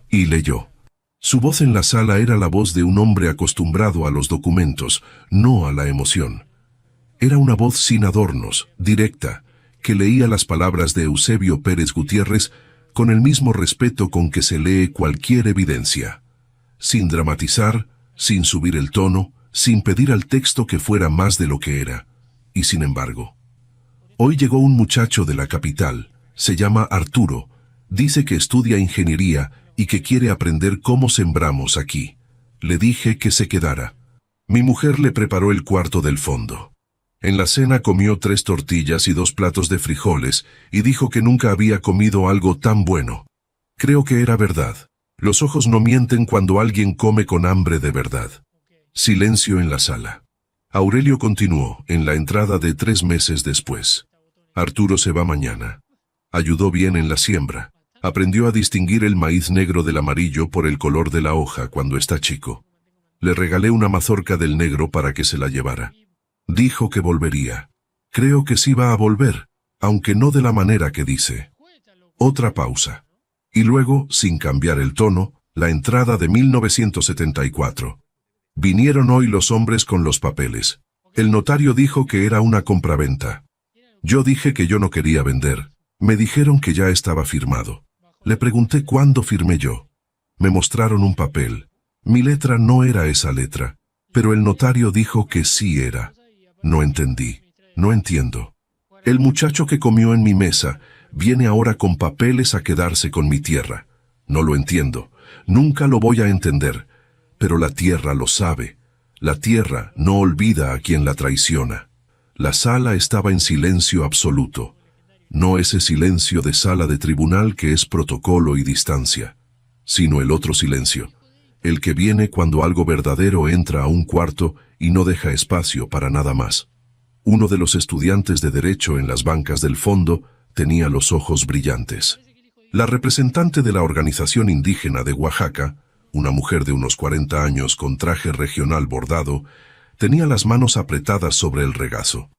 y leyó. Su voz en la sala era la voz de un hombre acostumbrado a los documentos, no a la emoción. Era una voz sin adornos, directa, que leía las palabras de Eusebio Pérez Gutiérrez con el mismo respeto con que se lee cualquier evidencia. Sin dramatizar, sin subir el tono, sin pedir al texto que fuera más de lo que era. Y sin embargo, hoy llegó un muchacho de la capital, se llama Arturo, dice que estudia ingeniería y que quiere aprender cómo sembramos aquí. Le dije que se quedara. Mi mujer le preparó el cuarto del fondo. En la cena comió 3 tortillas y 2 platos de frijoles y dijo que nunca había comido algo tan bueno. Creo que era verdad. Los ojos no mienten cuando alguien come con hambre de verdad. Silencio en la sala. Aurelio continuó en la entrada de 3 meses después. Arturo se va mañana. Ayudó bien en la siembra. Aprendió a distinguir el maíz negro del amarillo por el color de la hoja cuando está chico. Le regalé una mazorca del negro para que se la llevara. Dijo que volvería. Creo que sí va a volver, aunque no de la manera que dice. Otra pausa. Y luego, sin cambiar el tono, la entrada de 1974. Vinieron hoy los hombres con los papeles. El notario dijo que era una compraventa. Yo dije que yo no quería vender. Me dijeron que ya estaba firmado. Le pregunté cuándo firmé yo. Me mostraron un papel. Mi letra no era esa letra, pero el notario dijo que sí era. No entendí. No entiendo. El muchacho que comió en mi mesa viene ahora con papeles a quedarse con mi tierra. No lo entiendo. Nunca lo voy a entender. Pero la tierra lo sabe. La tierra no olvida a quien la traiciona. La sala estaba en silencio absoluto. No ese silencio de sala de tribunal que es protocolo y distancia, sino el otro silencio, el que viene cuando algo verdadero entra a un cuarto y no deja espacio para nada más. Uno de los estudiantes de Derecho en las bancas del fondo tenía los ojos brillantes. La representante de la organización indígena de Oaxaca, una mujer de unos 40 años con traje regional bordado, tenía las manos apretadas sobre el regazo.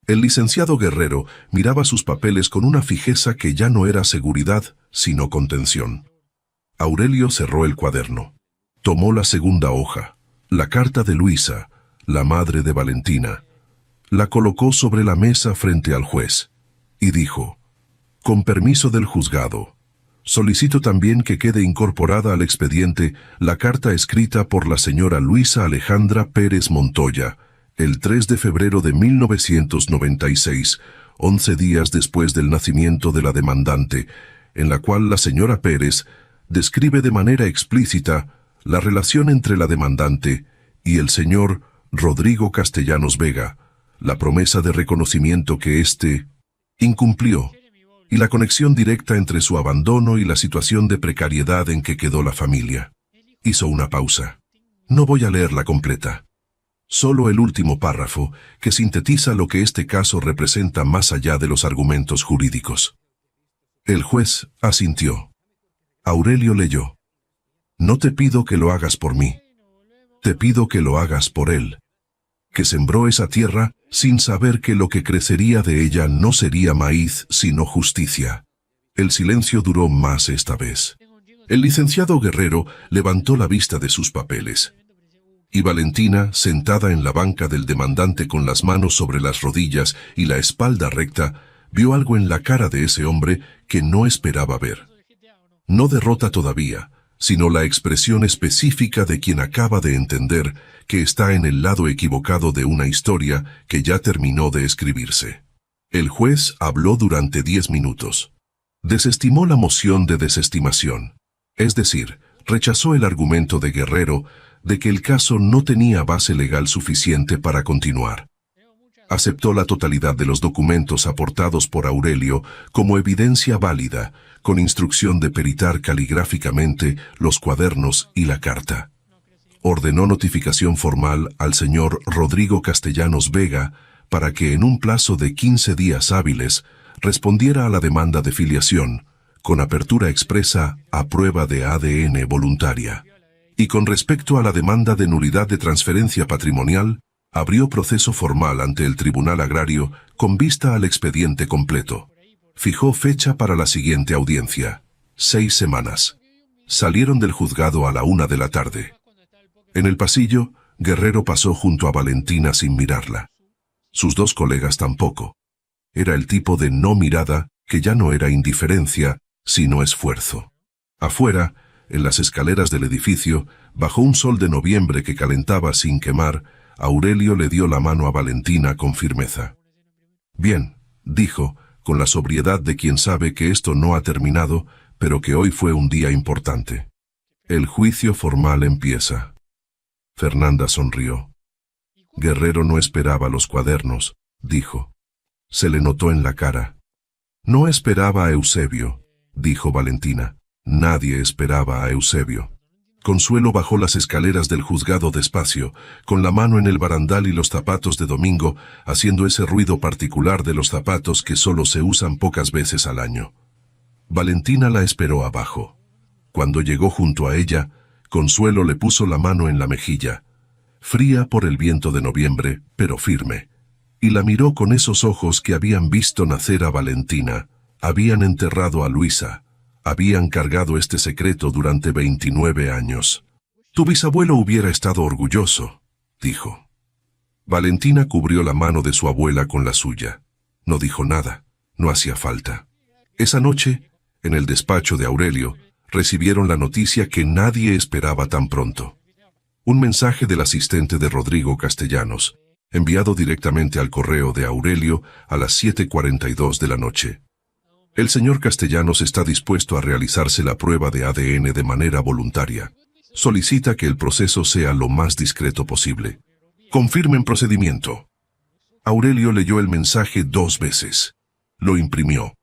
El licenciado Guerrero miraba sus papeles con una fijeza que ya no era seguridad, sino contención. Aurelio cerró el cuaderno. Tomó la segunda hoja, la carta de Luisa, la madre de Valentina. La colocó sobre la mesa frente al juez, y dijo: «Con permiso del juzgado, solicito también que quede incorporada al expediente la carta escrita por la señora Luisa Alejandra Pérez Montoya, el 3 de febrero de 1996, 11 días después del nacimiento de la demandante, en la cual la señora Pérez describe de manera explícita la relación entre la demandante y el señor Rodrigo Castellanos Vega, la promesa de reconocimiento que éste incumplió, y la conexión directa entre su abandono y la situación de precariedad en que quedó la familia». Hizo una pausa. No voy a leerla completa. Solo el último párrafo, que sintetiza lo que este caso representa más allá de los argumentos jurídicos. El juez asintió. Aurelio leyó: «No te pido que lo hagas por mí. Te pido que lo hagas por él, que sembró esa tierra sin saber que lo que crecería de ella no sería maíz, sino justicia». El silencio duró más esta vez. El licenciado Guerrero levantó la vista de sus papeles. Y Valentina, sentada en la banca del demandante con las manos sobre las rodillas y la espalda recta, vio algo en la cara de ese hombre que no esperaba ver. No derrota todavía, sino la expresión específica de quien acaba de entender que está en el lado equivocado de una historia que ya terminó de escribirse. El juez habló durante 10 minutos. Desestimó la moción de desestimación, es decir, rechazó el argumento de Guerrero de que el caso no tenía base legal suficiente para continuar. Aceptó la totalidad de los documentos aportados por Aurelio como evidencia válida, con instrucción de peritar caligráficamente los cuadernos y la carta. Ordenó notificación formal al señor Rodrigo Castellanos Vega para que en un plazo de 15 días hábiles respondiera a la demanda de filiación, con apertura expresa a prueba de ADN voluntaria. Y con respecto a la demanda de nulidad de transferencia patrimonial, abrió proceso formal ante el Tribunal Agrario con vista al expediente completo. Fijó fecha para la siguiente audiencia: 6 semanas. Salieron del juzgado a la 1 de la tarde. En el pasillo, Guerrero pasó junto a Valentina sin mirarla. Sus 2 colegas tampoco. Era el tipo de no mirada que ya no era indiferencia, sino esfuerzo. Afuera, en las escaleras del edificio, bajo un sol de noviembre que calentaba sin quemar, Aurelio le dio la mano a Valentina con firmeza. «Bien», dijo, con la sobriedad de quien sabe que esto no ha terminado, pero que hoy fue un día importante. «El juicio formal empieza». Fernanda sonrió. «Guerrero no esperaba los cuadernos», dijo. Se le notó en la cara. «No esperaba a Eusebio», dijo Valentina. Nadie esperaba a Eusebio. Consuelo bajó las escaleras del juzgado despacio, con la mano en el barandal y los zapatos de domingo, haciendo ese ruido particular de los zapatos que solo se usan pocas veces al año. Valentina la esperó abajo. Cuando llegó junto a ella, Consuelo le puso la mano en la mejilla, fría por el viento de noviembre, pero firme, y la miró con esos ojos que habían visto nacer a Valentina, habían enterrado a Luisa, habían cargado este secreto durante 29 años. Tu bisabuelo hubiera estado orgulloso, dijo. Valentina cubrió la mano de su abuela con la suya. No dijo nada, no hacía falta. Esa noche, en el despacho de Aurelio, recibieron la noticia que nadie esperaba tan pronto. Un mensaje del asistente de Rodrigo Castellanos, enviado directamente al correo de Aurelio a las 7:42 de la noche. El señor Castellanos está dispuesto a realizarse la prueba de ADN de manera voluntaria. Solicita que el proceso sea lo más discreto posible. Confirmen procedimiento. Aurelio leyó el mensaje 2 veces. Lo imprimió.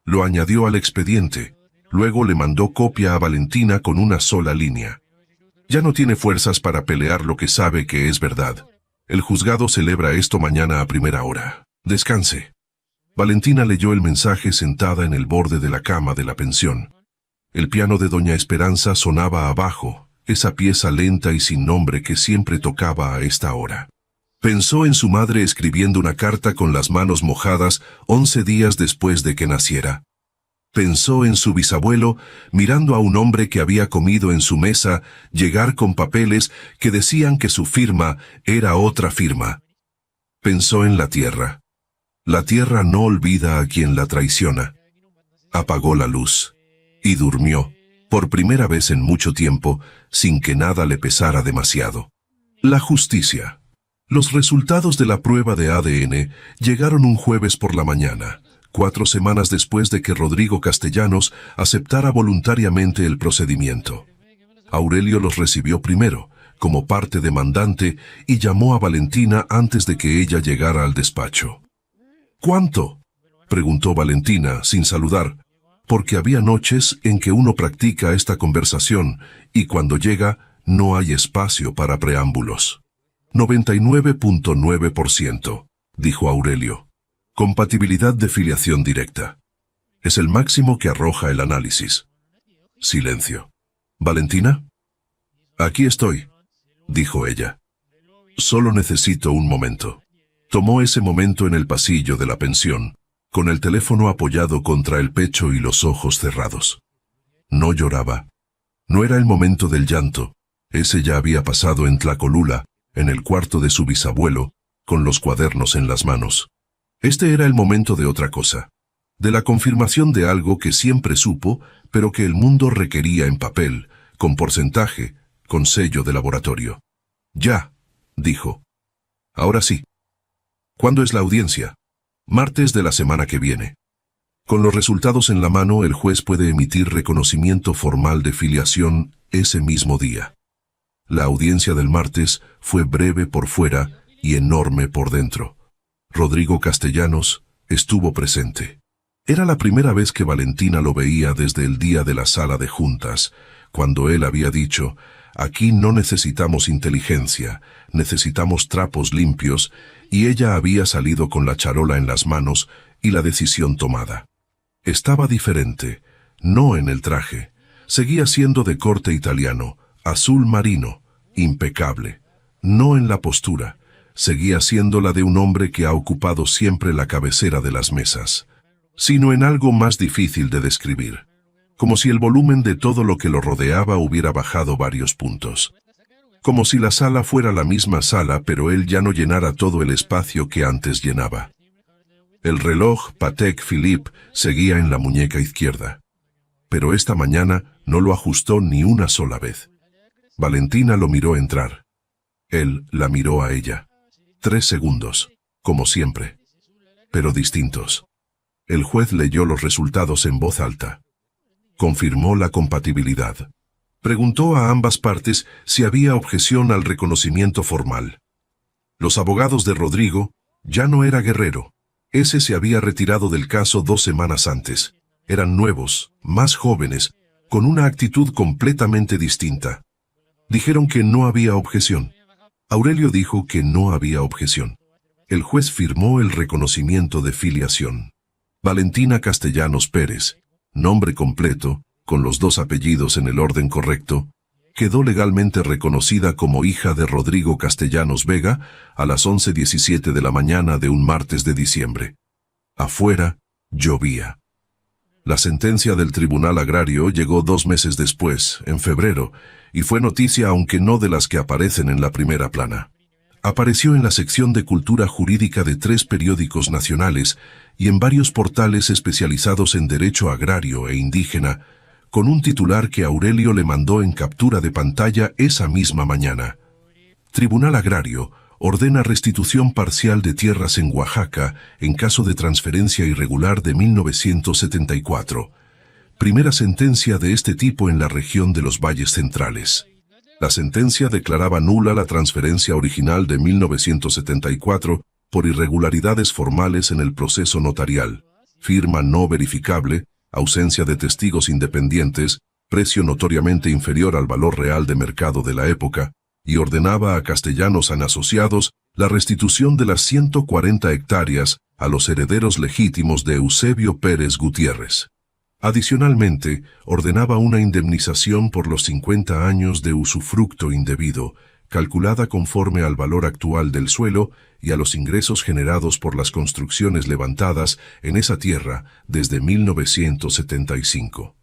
Lo añadió al expediente. Luego le mandó copia a Valentina con una sola línea. Ya no tiene fuerzas para pelear lo que sabe que es verdad. El juzgado celebra esto mañana a primera hora. Descanse. Valentina leyó el mensaje sentada en el borde de la cama de la pensión. El piano de Doña Esperanza sonaba abajo, esa pieza lenta y sin nombre que siempre tocaba a esta hora. Pensó en su madre escribiendo una carta con las manos mojadas 11 días después de que naciera. Pensó en su bisabuelo mirando a un hombre que había comido en su mesa llegar con papeles que decían que su firma era otra firma. Pensó en la tierra. La tierra no olvida a quien la traiciona. Apagó la luz y durmió, por primera vez en mucho tiempo, sin que nada le pesara demasiado. La justicia. Los resultados de la prueba de ADN llegaron un jueves por la mañana, 4 semanas después de que Rodrigo Castellanos aceptara voluntariamente el procedimiento. Aurelio los recibió primero, como parte demandante, y llamó a Valentina antes de que ella llegara al despacho. ¿Cuánto?, preguntó Valentina, sin saludar, porque había noches en que uno practica esta conversación, y cuando llega, no hay espacio para preámbulos. 99.9%, dijo Aurelio. Compatibilidad de filiación directa. Es el máximo que arroja el análisis. Silencio. ¿Valentina? Aquí estoy, dijo ella. Solo necesito un momento. Tomó ese momento en el pasillo de la pensión, con el teléfono apoyado contra el pecho y los ojos cerrados. No lloraba. No era el momento del llanto. Ese ya había pasado en Tlacolula, en el cuarto de su bisabuelo, con los cuadernos en las manos. Este era el momento de otra cosa. De la confirmación de algo que siempre supo, pero que el mundo requería en papel, con porcentaje, con sello de laboratorio. Ya, dijo. Ahora sí. ¿Cuándo es la audiencia? Martes de la semana que viene. Con los resultados en la mano, el juez puede emitir reconocimiento formal de filiación ese mismo día. La audiencia del martes fue breve por fuera y enorme por dentro. Rodrigo Castellanos estuvo presente. Era la primera vez que Valentina lo veía desde el día de la sala de juntas, cuando él había dicho: aquí no necesitamos inteligencia, necesitamos trapos limpios, y ella había salido con la charola en las manos y la decisión tomada. Estaba diferente, no en el traje. Seguía siendo de corte italiano, azul marino, impecable. No en la postura. Seguía siendo la de un hombre que ha ocupado siempre la cabecera de las mesas, sino en algo más difícil de describir. Como si el volumen de todo lo que lo rodeaba hubiera bajado varios puntos. Como si la sala fuera la misma sala, pero él ya no llenara todo el espacio que antes llenaba. El reloj Patek Philippe seguía en la muñeca izquierda. Pero esta mañana no lo ajustó ni una sola vez. Valentina lo miró entrar. Él la miró a ella. 3 segundos, como siempre. Pero distintos. El juez leyó los resultados en voz alta. Confirmó la compatibilidad. Preguntó a ambas partes si había objeción al reconocimiento formal. Los abogados de Rodrigo, ya no era Guerrero. Ese se había retirado del caso 2 semanas antes. Eran nuevos, más jóvenes, con una actitud completamente distinta. Dijeron que no había objeción. Aurelio dijo que no había objeción. El juez firmó el reconocimiento de filiación. Valentina Castellanos Pérez, nombre completo, con los dos apellidos en el orden correcto, quedó legalmente reconocida como hija de Rodrigo Castellanos Vega a las 11:17 de la mañana de un martes de diciembre. Afuera, llovía. La sentencia del Tribunal Agrario llegó 2 meses después, en febrero, y fue noticia aunque no de las que aparecen en la primera plana. Apareció en la sección de cultura jurídica de 3 periódicos nacionales y en varios portales especializados en derecho agrario e indígena, con un titular que Aurelio le mandó en captura de pantalla esa misma mañana. Tribunal Agrario ordena restitución parcial de tierras en Oaxaca en caso de transferencia irregular de 1974. Primera sentencia de este tipo en la región de los Valles Centrales. La sentencia declaraba nula la transferencia original de 1974 por irregularidades formales en el proceso notarial, firma no verificable, ausencia de testigos independientes, precio notoriamente inferior al valor real de mercado de la época, y ordenaba a Castellanos Asociados la restitución de las 140 hectáreas a los herederos legítimos de Eusebio Pérez Gutiérrez. Adicionalmente, ordenaba una indemnización por los 50 años de usufructo indebido, calculada conforme al valor actual del suelo y a los ingresos generados por las construcciones levantadas en esa tierra desde 1975.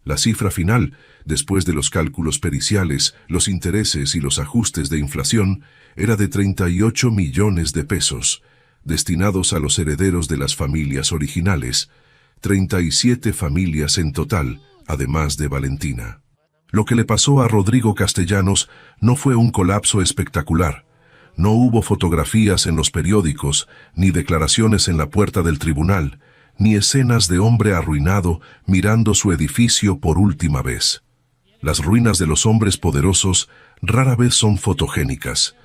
La cifra final, después de los cálculos periciales, los intereses y los ajustes de inflación, era de 38 millones de pesos, destinados a los herederos de las familias originales, 37 familias en total, además de Valentina. Lo que le pasó a Rodrigo Castellanos no fue un colapso espectacular. No hubo fotografías en los periódicos, ni declaraciones en la puerta del tribunal, ni escenas de hombre arruinado mirando su edificio por última vez. Las ruinas de los hombres poderosos rara vez son fotogénicas.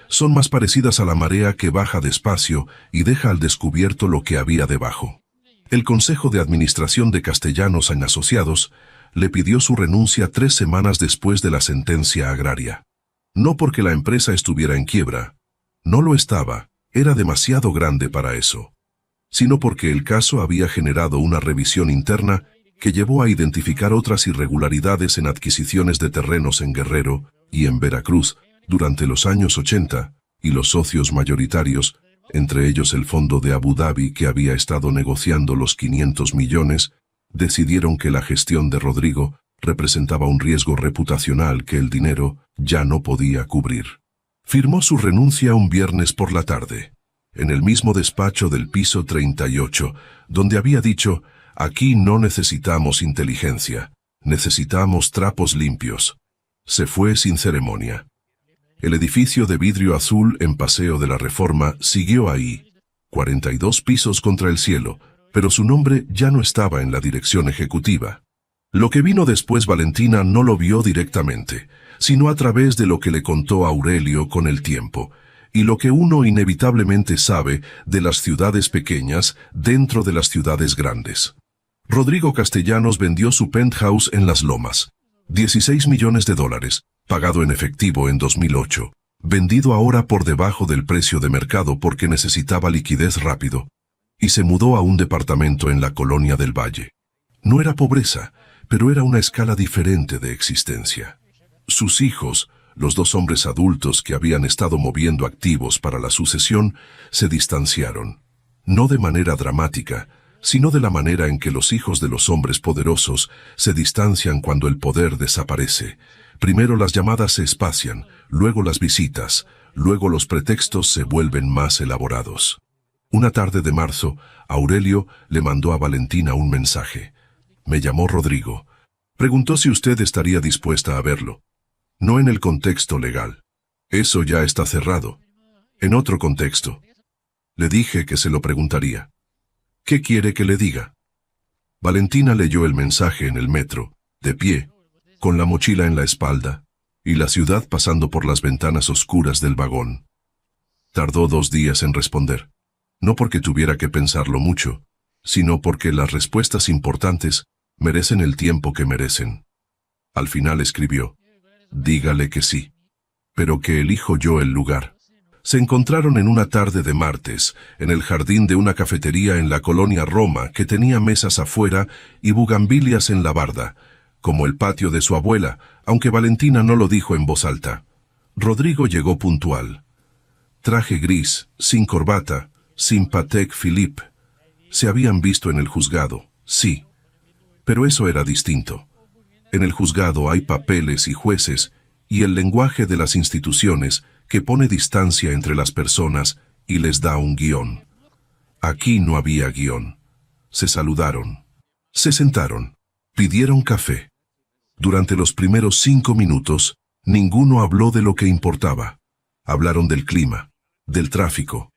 Son más parecidas a la marea que baja despacio y deja al descubierto lo que había debajo. El Consejo de Administración de Castellanos Asociados le pidió su renuncia 3 semanas después de la sentencia agraria. No porque la empresa estuviera en quiebra, no lo estaba, era demasiado grande para eso, sino porque el caso había generado una revisión interna que llevó a identificar otras irregularidades en adquisiciones de terrenos en Guerrero y en Veracruz durante los años 80, y los socios mayoritarios, entre ellos el Fondo de Abu Dhabi que había estado negociando los 500 millones, decidieron que la gestión de Rodrigo representaba un riesgo reputacional que el dinero ya no podía cubrir. Firmó su renuncia un viernes por la tarde, en el mismo despacho del piso 38, donde había dicho: «Aquí no necesitamos inteligencia, necesitamos trapos limpios». Se fue sin ceremonia. El edificio de vidrio azul en Paseo de la Reforma siguió ahí, 42 pisos contra el cielo, pero su nombre ya no estaba en la dirección ejecutiva. Lo que vino después Valentina no lo vio directamente, sino a través de lo que le contó Aurelio con el tiempo, y lo que uno inevitablemente sabe de las ciudades pequeñas dentro de las ciudades grandes. Rodrigo Castellanos vendió su penthouse en Las Lomas, $16 millones, pagado en efectivo en 2008, vendido ahora por debajo del precio de mercado porque necesitaba liquidez rápido, y se mudó a un departamento en la Colonia del Valle. No era pobreza, pero era una escala diferente de existencia. Sus hijos, los 2 hombres adultos que habían estado moviendo activos para la sucesión, se distanciaron. No de manera dramática, sino de la manera en que los hijos de los hombres poderosos se distancian cuando el poder desaparece. Primero las llamadas se espacian, luego las visitas, luego los pretextos se vuelven más elaborados. Una tarde de marzo, Aurelio le mandó a Valentina un mensaje. «Me llamó Rodrigo. Preguntó si usted estaría dispuesta a verlo. No en el contexto legal. Eso ya está cerrado. En otro contexto. Le dije que se lo preguntaría. ¿Qué quiere que le diga?» Valentina leyó el mensaje en el metro, de pie, con la mochila en la espalda, y la ciudad pasando por las ventanas oscuras del vagón. Tardó 2 días en responder. No porque tuviera que pensarlo mucho, sino porque las respuestas importantes merecen el tiempo que merecen. Al final escribió: dígale que sí, pero que elijo yo el lugar. Se encontraron en una tarde de martes, en el jardín de una cafetería en la colonia Roma que tenía mesas afuera y bugambilias en la barda, como el patio de su abuela, aunque Valentina no lo dijo en voz alta. Rodrigo llegó puntual. Traje gris, sin corbata, sin Patek Philippe. Se habían visto en el juzgado, sí. Pero eso era distinto. En el juzgado hay papeles y jueces, y el lenguaje de las instituciones que pone distancia entre las personas y les da un guión. Aquí no había guión. Se saludaron. Se sentaron. Pidieron café. Durante los primeros 5 minutos, ninguno habló de lo que importaba. Hablaron del clima, del tráfico,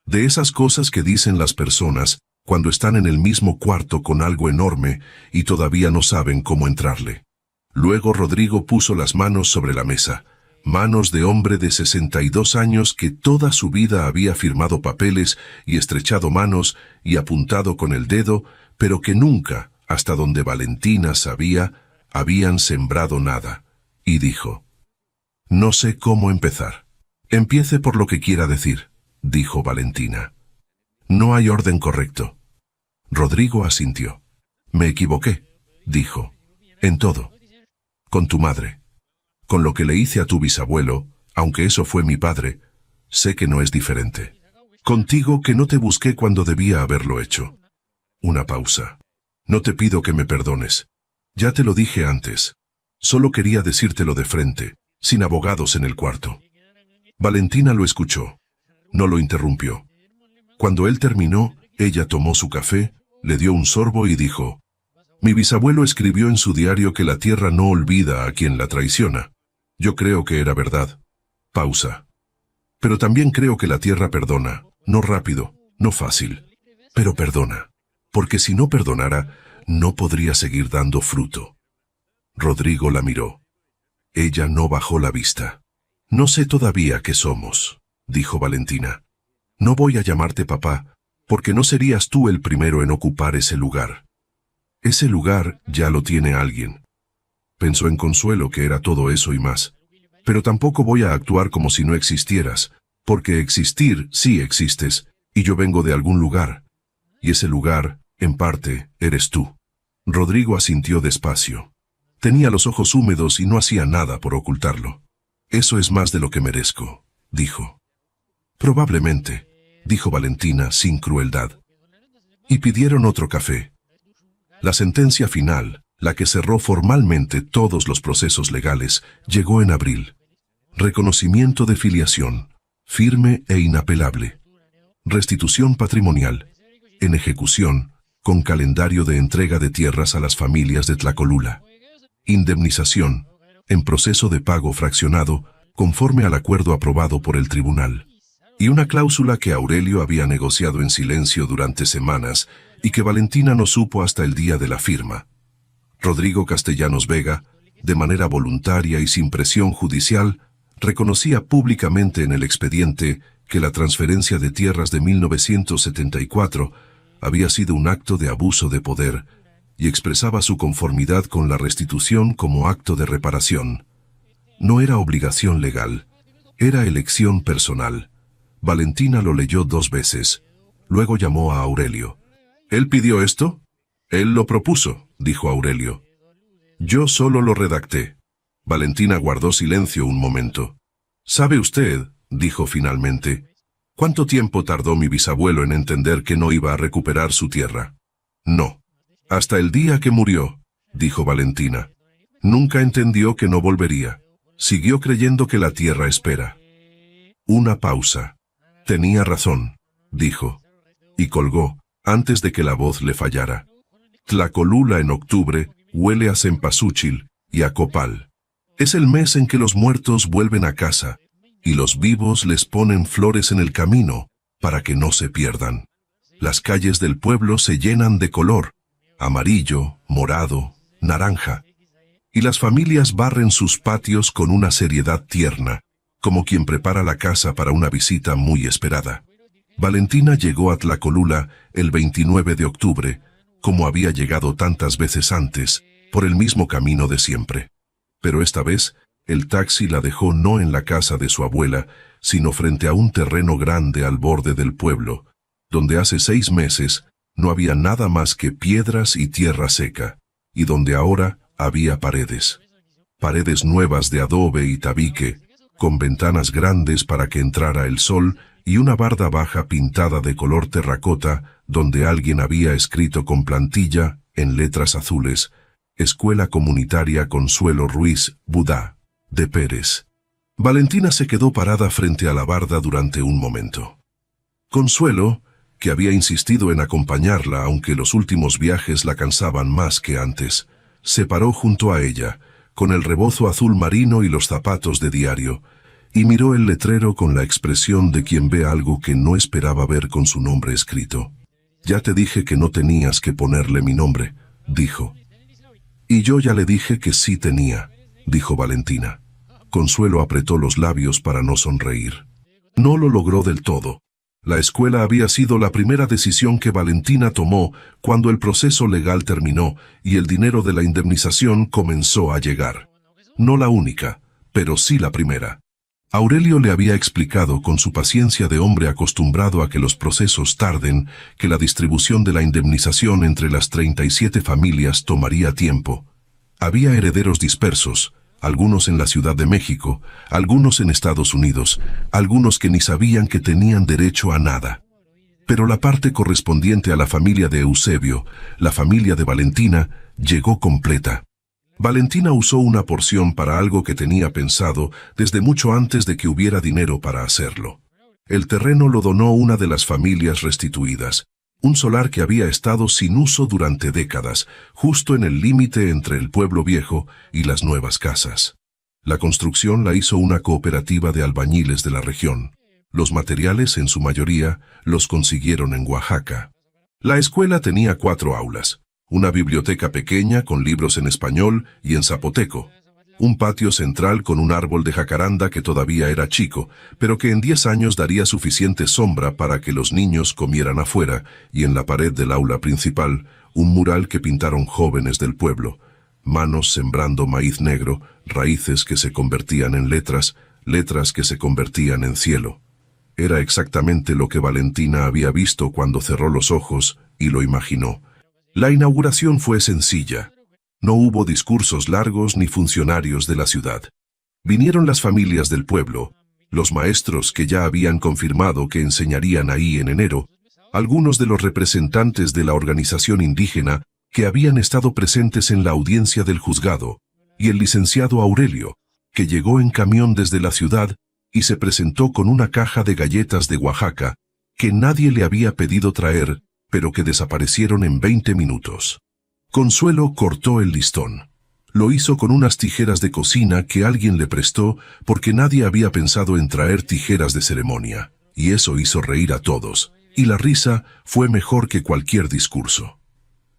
de esas cosas que dicen las personas cuando están en el mismo cuarto con algo enorme y todavía no saben cómo entrarle. Luego Rodrigo puso las manos sobre la mesa, manos de hombre de 62 años que toda su vida había firmado papeles y estrechado manos y apuntado con el dedo, pero que nunca, hasta donde Valentina sabía, habían sembrado nada. Y dijo: no sé cómo empezar. Empiece por lo que quiera decir, dijo Valentina. No hay orden correcto. Rodrigo asintió. Me equivoqué, dijo. En todo. Con tu madre. Con lo que le hice a tu bisabuelo, aunque eso fue mi padre, sé que no es diferente. Contigo, que no te busqué cuando debía haberlo hecho. Una pausa. No te pido que me perdones. Ya te lo dije antes. Solo quería decírtelo de frente, sin abogados en el cuarto. Valentina lo escuchó. No lo interrumpió. Cuando él terminó, ella tomó su café, le dio un sorbo y dijo: mi bisabuelo escribió en su diario que la tierra no olvida a quien la traiciona. Yo creo que era verdad. Pausa. Pero también creo que la tierra perdona, no rápido, no fácil, pero perdona. Porque si no perdonara, no podría seguir dando fruto. Rodrigo la miró. Ella no bajó la vista. No sé todavía qué somos, dijo Valentina. No voy a llamarte papá, porque no serías tú el primero en ocupar ese lugar. Ese lugar ya lo tiene alguien. Pensó en Consuelo, que era todo eso y más. Pero tampoco voy a actuar como si no existieras, porque existir sí existes, y yo vengo de algún lugar. Y ese lugar, en parte, eres tú. Rodrigo asintió despacio. Tenía los ojos húmedos y no hacía nada por ocultarlo. Eso es más de lo que merezco, dijo. Probablemente, dijo Valentina sin crueldad. Y pidieron otro café. La sentencia final, la que cerró formalmente todos los procesos legales, llegó en abril. Reconocimiento de filiación, firme e inapelable. Restitución patrimonial, en ejecución, con calendario de entrega de tierras a las familias de Tlacolula. Indemnización, en proceso de pago fraccionado, conforme al acuerdo aprobado por el tribunal. Y una cláusula que Aurelio había negociado en silencio durante semanas y que Valentina no supo hasta el día de la firma. Rodrigo Castellanos Vega, de manera voluntaria y sin presión judicial, reconocía públicamente en el expediente que la transferencia de tierras de 1974 había sido un acto de abuso de poder y expresaba su conformidad con la restitución como acto de reparación. No era obligación legal, era elección personal. Valentina lo leyó 2 veces. Luego llamó a Aurelio. ¿Él pidió esto? Él lo propuso, dijo Aurelio. Yo solo lo redacté. Valentina guardó silencio un momento. ¿Sabe usted, dijo finalmente, cuánto tiempo tardó mi bisabuelo en entender que no iba a recuperar su tierra? No. Hasta el día que murió, dijo Valentina. Nunca entendió que no volvería. Siguió creyendo que la tierra espera. Una pausa. Tenía razón, dijo. Y colgó, antes de que la voz le fallara. Tlacolula en octubre huele a cempasúchil y a copal. Es el mes en que los muertos vuelven a casa, y los vivos les ponen flores en el camino, para que no se pierdan. Las calles del pueblo se llenan de color, amarillo, morado, naranja. Y las familias barren sus patios con una seriedad tierna, como quien prepara la casa para una visita muy esperada. Valentina llegó a Tlacolula el 29 de octubre, como había llegado tantas veces antes, por el mismo camino de siempre. Pero esta vez, el taxi la dejó no en la casa de su abuela, sino frente a un terreno grande al borde del pueblo, donde hace 6 meses no había nada más que piedras y tierra seca, y donde ahora había paredes. Paredes nuevas de adobe y tabique, con ventanas grandes para que entrara el sol y una barda baja pintada de color terracota donde alguien había escrito con plantilla, en letras azules, Escuela Comunitaria Consuelo Ruiz, Budá, de Pérez. Valentina se quedó parada frente a la barda durante un momento. Consuelo, que había insistido en acompañarla aunque los últimos viajes la cansaban más que antes, se paró junto a ella, con el rebozo azul marino y los zapatos de diario, y miró el letrero con la expresión de quien ve algo que no esperaba ver con su nombre escrito. «Ya te dije que no tenías que ponerle mi nombre», dijo. «Y yo ya le dije que sí tenía», dijo Valentina. Consuelo apretó los labios para no sonreír. No lo logró del todo. La escuela había sido la primera decisión que Valentina tomó cuando el proceso legal terminó y el dinero de la indemnización comenzó a llegar. No la única, pero sí la primera. Aurelio le había explicado con su paciencia de hombre acostumbrado a que los procesos tarden, que la distribución de la indemnización entre las 37 familias tomaría tiempo. Había herederos dispersos, algunos en la Ciudad de México, algunos en Estados Unidos, algunos que ni sabían que tenían derecho a nada. Pero la parte correspondiente a la familia de Eusebio, la familia de Valentina, llegó completa. Valentina usó una porción para algo que tenía pensado desde mucho antes de que hubiera dinero para hacerlo. El terreno lo donó una de las familias restituidas, un solar que había estado sin uso durante décadas, justo en el límite entre el pueblo viejo y las nuevas casas. La construcción la hizo una cooperativa de albañiles de la región. Los materiales, en su mayoría, los consiguieron en Oaxaca. La escuela tenía 4 aulas, una biblioteca pequeña con libros en español y en zapoteco, un patio central con un árbol de jacaranda que todavía era chico, pero que en 10 años daría suficiente sombra para que los niños comieran afuera, y en la pared del aula principal, un mural que pintaron jóvenes del pueblo, manos sembrando maíz negro, raíces que se convertían en letras, letras que se convertían en cielo. Era exactamente lo que Valentina había visto cuando cerró los ojos y lo imaginó. La inauguración fue sencilla. No hubo discursos largos ni funcionarios de la ciudad. Vinieron las familias del pueblo, los maestros que ya habían confirmado que enseñarían ahí en enero, algunos de los representantes de la organización indígena que habían estado presentes en la audiencia del juzgado, y el licenciado Aurelio, que llegó en camión desde la ciudad y se presentó con una caja de galletas de Oaxaca que nadie le había pedido traer, pero que desaparecieron en 20 minutos. Consuelo cortó el listón. Lo hizo con unas tijeras de cocina que alguien le prestó porque nadie había pensado en traer tijeras de ceremonia, y eso hizo reír a todos, y la risa fue mejor que cualquier discurso.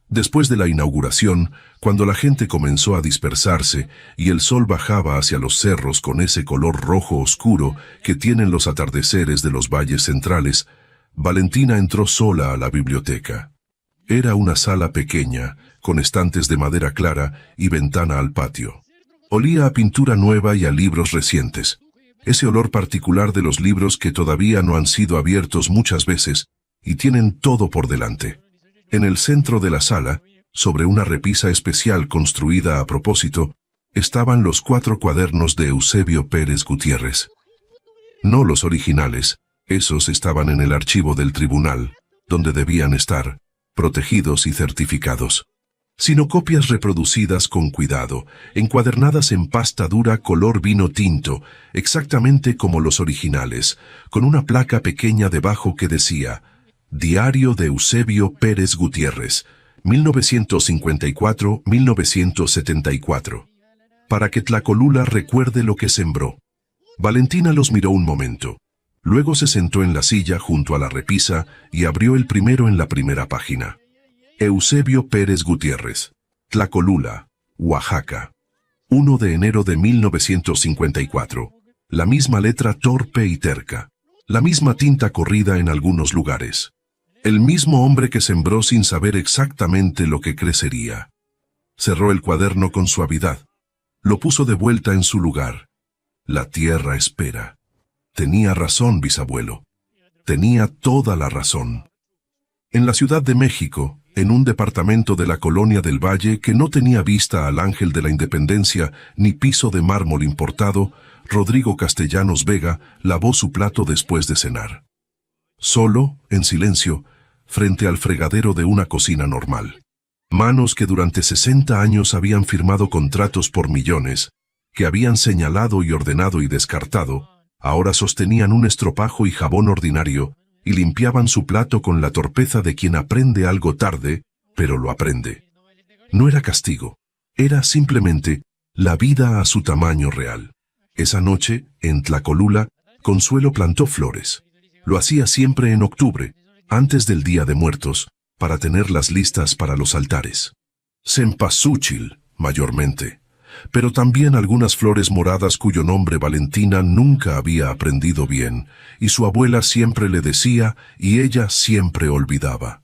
Después de la inauguración, cuando la gente comenzó a dispersarse y el sol bajaba hacia los cerros con ese color rojo oscuro que tienen los atardeceres de los valles centrales, Valentina entró sola a la biblioteca. Era una sala pequeña, con estantes de madera clara y ventana al patio. Olía a pintura nueva y a libros recientes. Ese olor particular de los libros que todavía no han sido abiertos muchas veces y tienen todo por delante. En el centro de la sala, sobre una repisa especial construida a propósito, estaban los 4 cuadernos de Eusebio Pérez Gutiérrez. No los originales, esos estaban en el archivo del tribunal, donde debían estar, protegidos y certificados, sino copias reproducidas con cuidado, encuadernadas en pasta dura color vino tinto, exactamente como los originales, con una placa pequeña debajo que decía «Diario de Eusebio Pérez Gutiérrez, 1954-1974», para que Tlacolula recuerde lo que sembró. Valentina los miró un momento. Luego se sentó en la silla junto a la repisa y abrió el primero en la primera página. Eusebio Pérez Gutiérrez, Tlacolula, Oaxaca. 1 de enero de 1954. La misma letra torpe y terca. La misma tinta corrida en algunos lugares. El mismo hombre que sembró sin saber exactamente lo que crecería. Cerró el cuaderno con suavidad. Lo puso de vuelta en su lugar. La tierra espera. Tenía razón, bisabuelo. Tenía toda la razón. En la Ciudad de México, en un departamento de la Colonia del Valle que no tenía vista al Ángel de la Independencia ni piso de mármol importado, Rodrigo Castellanos Vega lavó su plato después de cenar. Solo, en silencio, frente al fregadero de una cocina normal. Manos que durante 60 años habían firmado contratos por millones, que habían señalado y ordenado y descartado, ahora sostenían un estropajo y jabón ordinario, y limpiaban su plato con la torpeza de quien aprende algo tarde, pero lo aprende. No era castigo, era simplemente la vida a su tamaño real. Esa noche, en Tlacolula, Consuelo plantó flores. Lo hacía siempre en octubre, antes del Día de Muertos, para tenerlas listas para los altares. Cempasúchil, mayormente, pero también algunas flores moradas cuyo nombre Valentina nunca había aprendido bien, y su abuela siempre le decía y ella siempre olvidaba.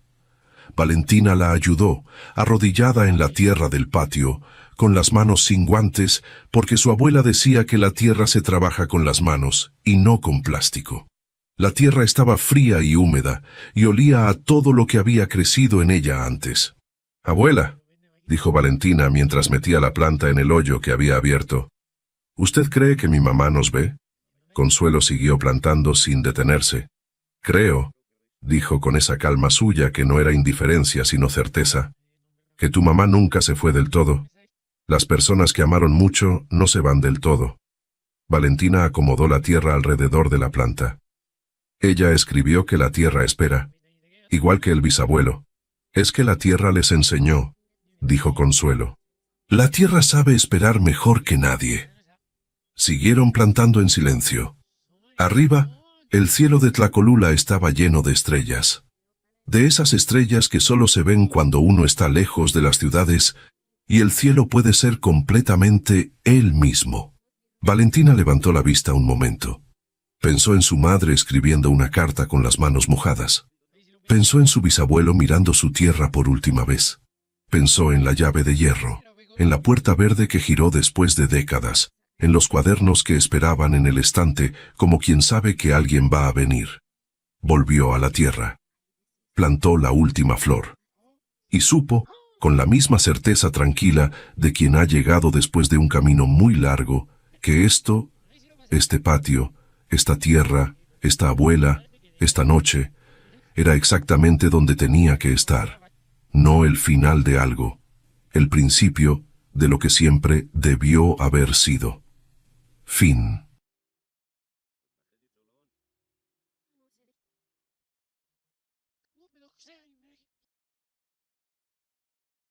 Valentina la ayudó, arrodillada en la tierra del patio, con las manos sin guantes, porque su abuela decía que la tierra se trabaja con las manos y no con plástico. La tierra estaba fría y húmeda, y olía a todo lo que había crecido en ella antes. «Abuela», dijo Valentina mientras metía la planta en el hoyo que había abierto, «¿usted cree que mi mamá nos ve?» Consuelo siguió plantando sin detenerse. «Creo», dijo con esa calma suya que no era indiferencia sino certeza, «que tu mamá nunca se fue del todo. Las personas que amaron mucho no se van del todo». Valentina acomodó la tierra alrededor de la planta. Ella escribió que la tierra espera, igual que el bisabuelo. «Es que la tierra les enseñó», dijo Consuelo. «La tierra sabe esperar mejor que nadie». Siguieron plantando en silencio. Arriba, el cielo de Tlacolula estaba lleno de estrellas. De esas estrellas que solo se ven cuando uno está lejos de las ciudades, y el cielo puede ser completamente él mismo. Valentina levantó la vista un momento. Pensó en su madre escribiendo una carta con las manos mojadas. Pensó en su bisabuelo mirando su tierra por última vez. Pensó en la llave de hierro, en la puerta verde que giró después de décadas, en los cuadernos que esperaban en el estante como quien sabe que alguien va a venir. Volvió a la tierra. Plantó la última flor. Y supo, con la misma certeza tranquila de quien ha llegado después de un camino muy largo, que este patio, esta tierra, esta abuela, esta noche, era exactamente donde tenía que estar. No el final de algo, el principio de lo que siempre debió haber sido. Fin.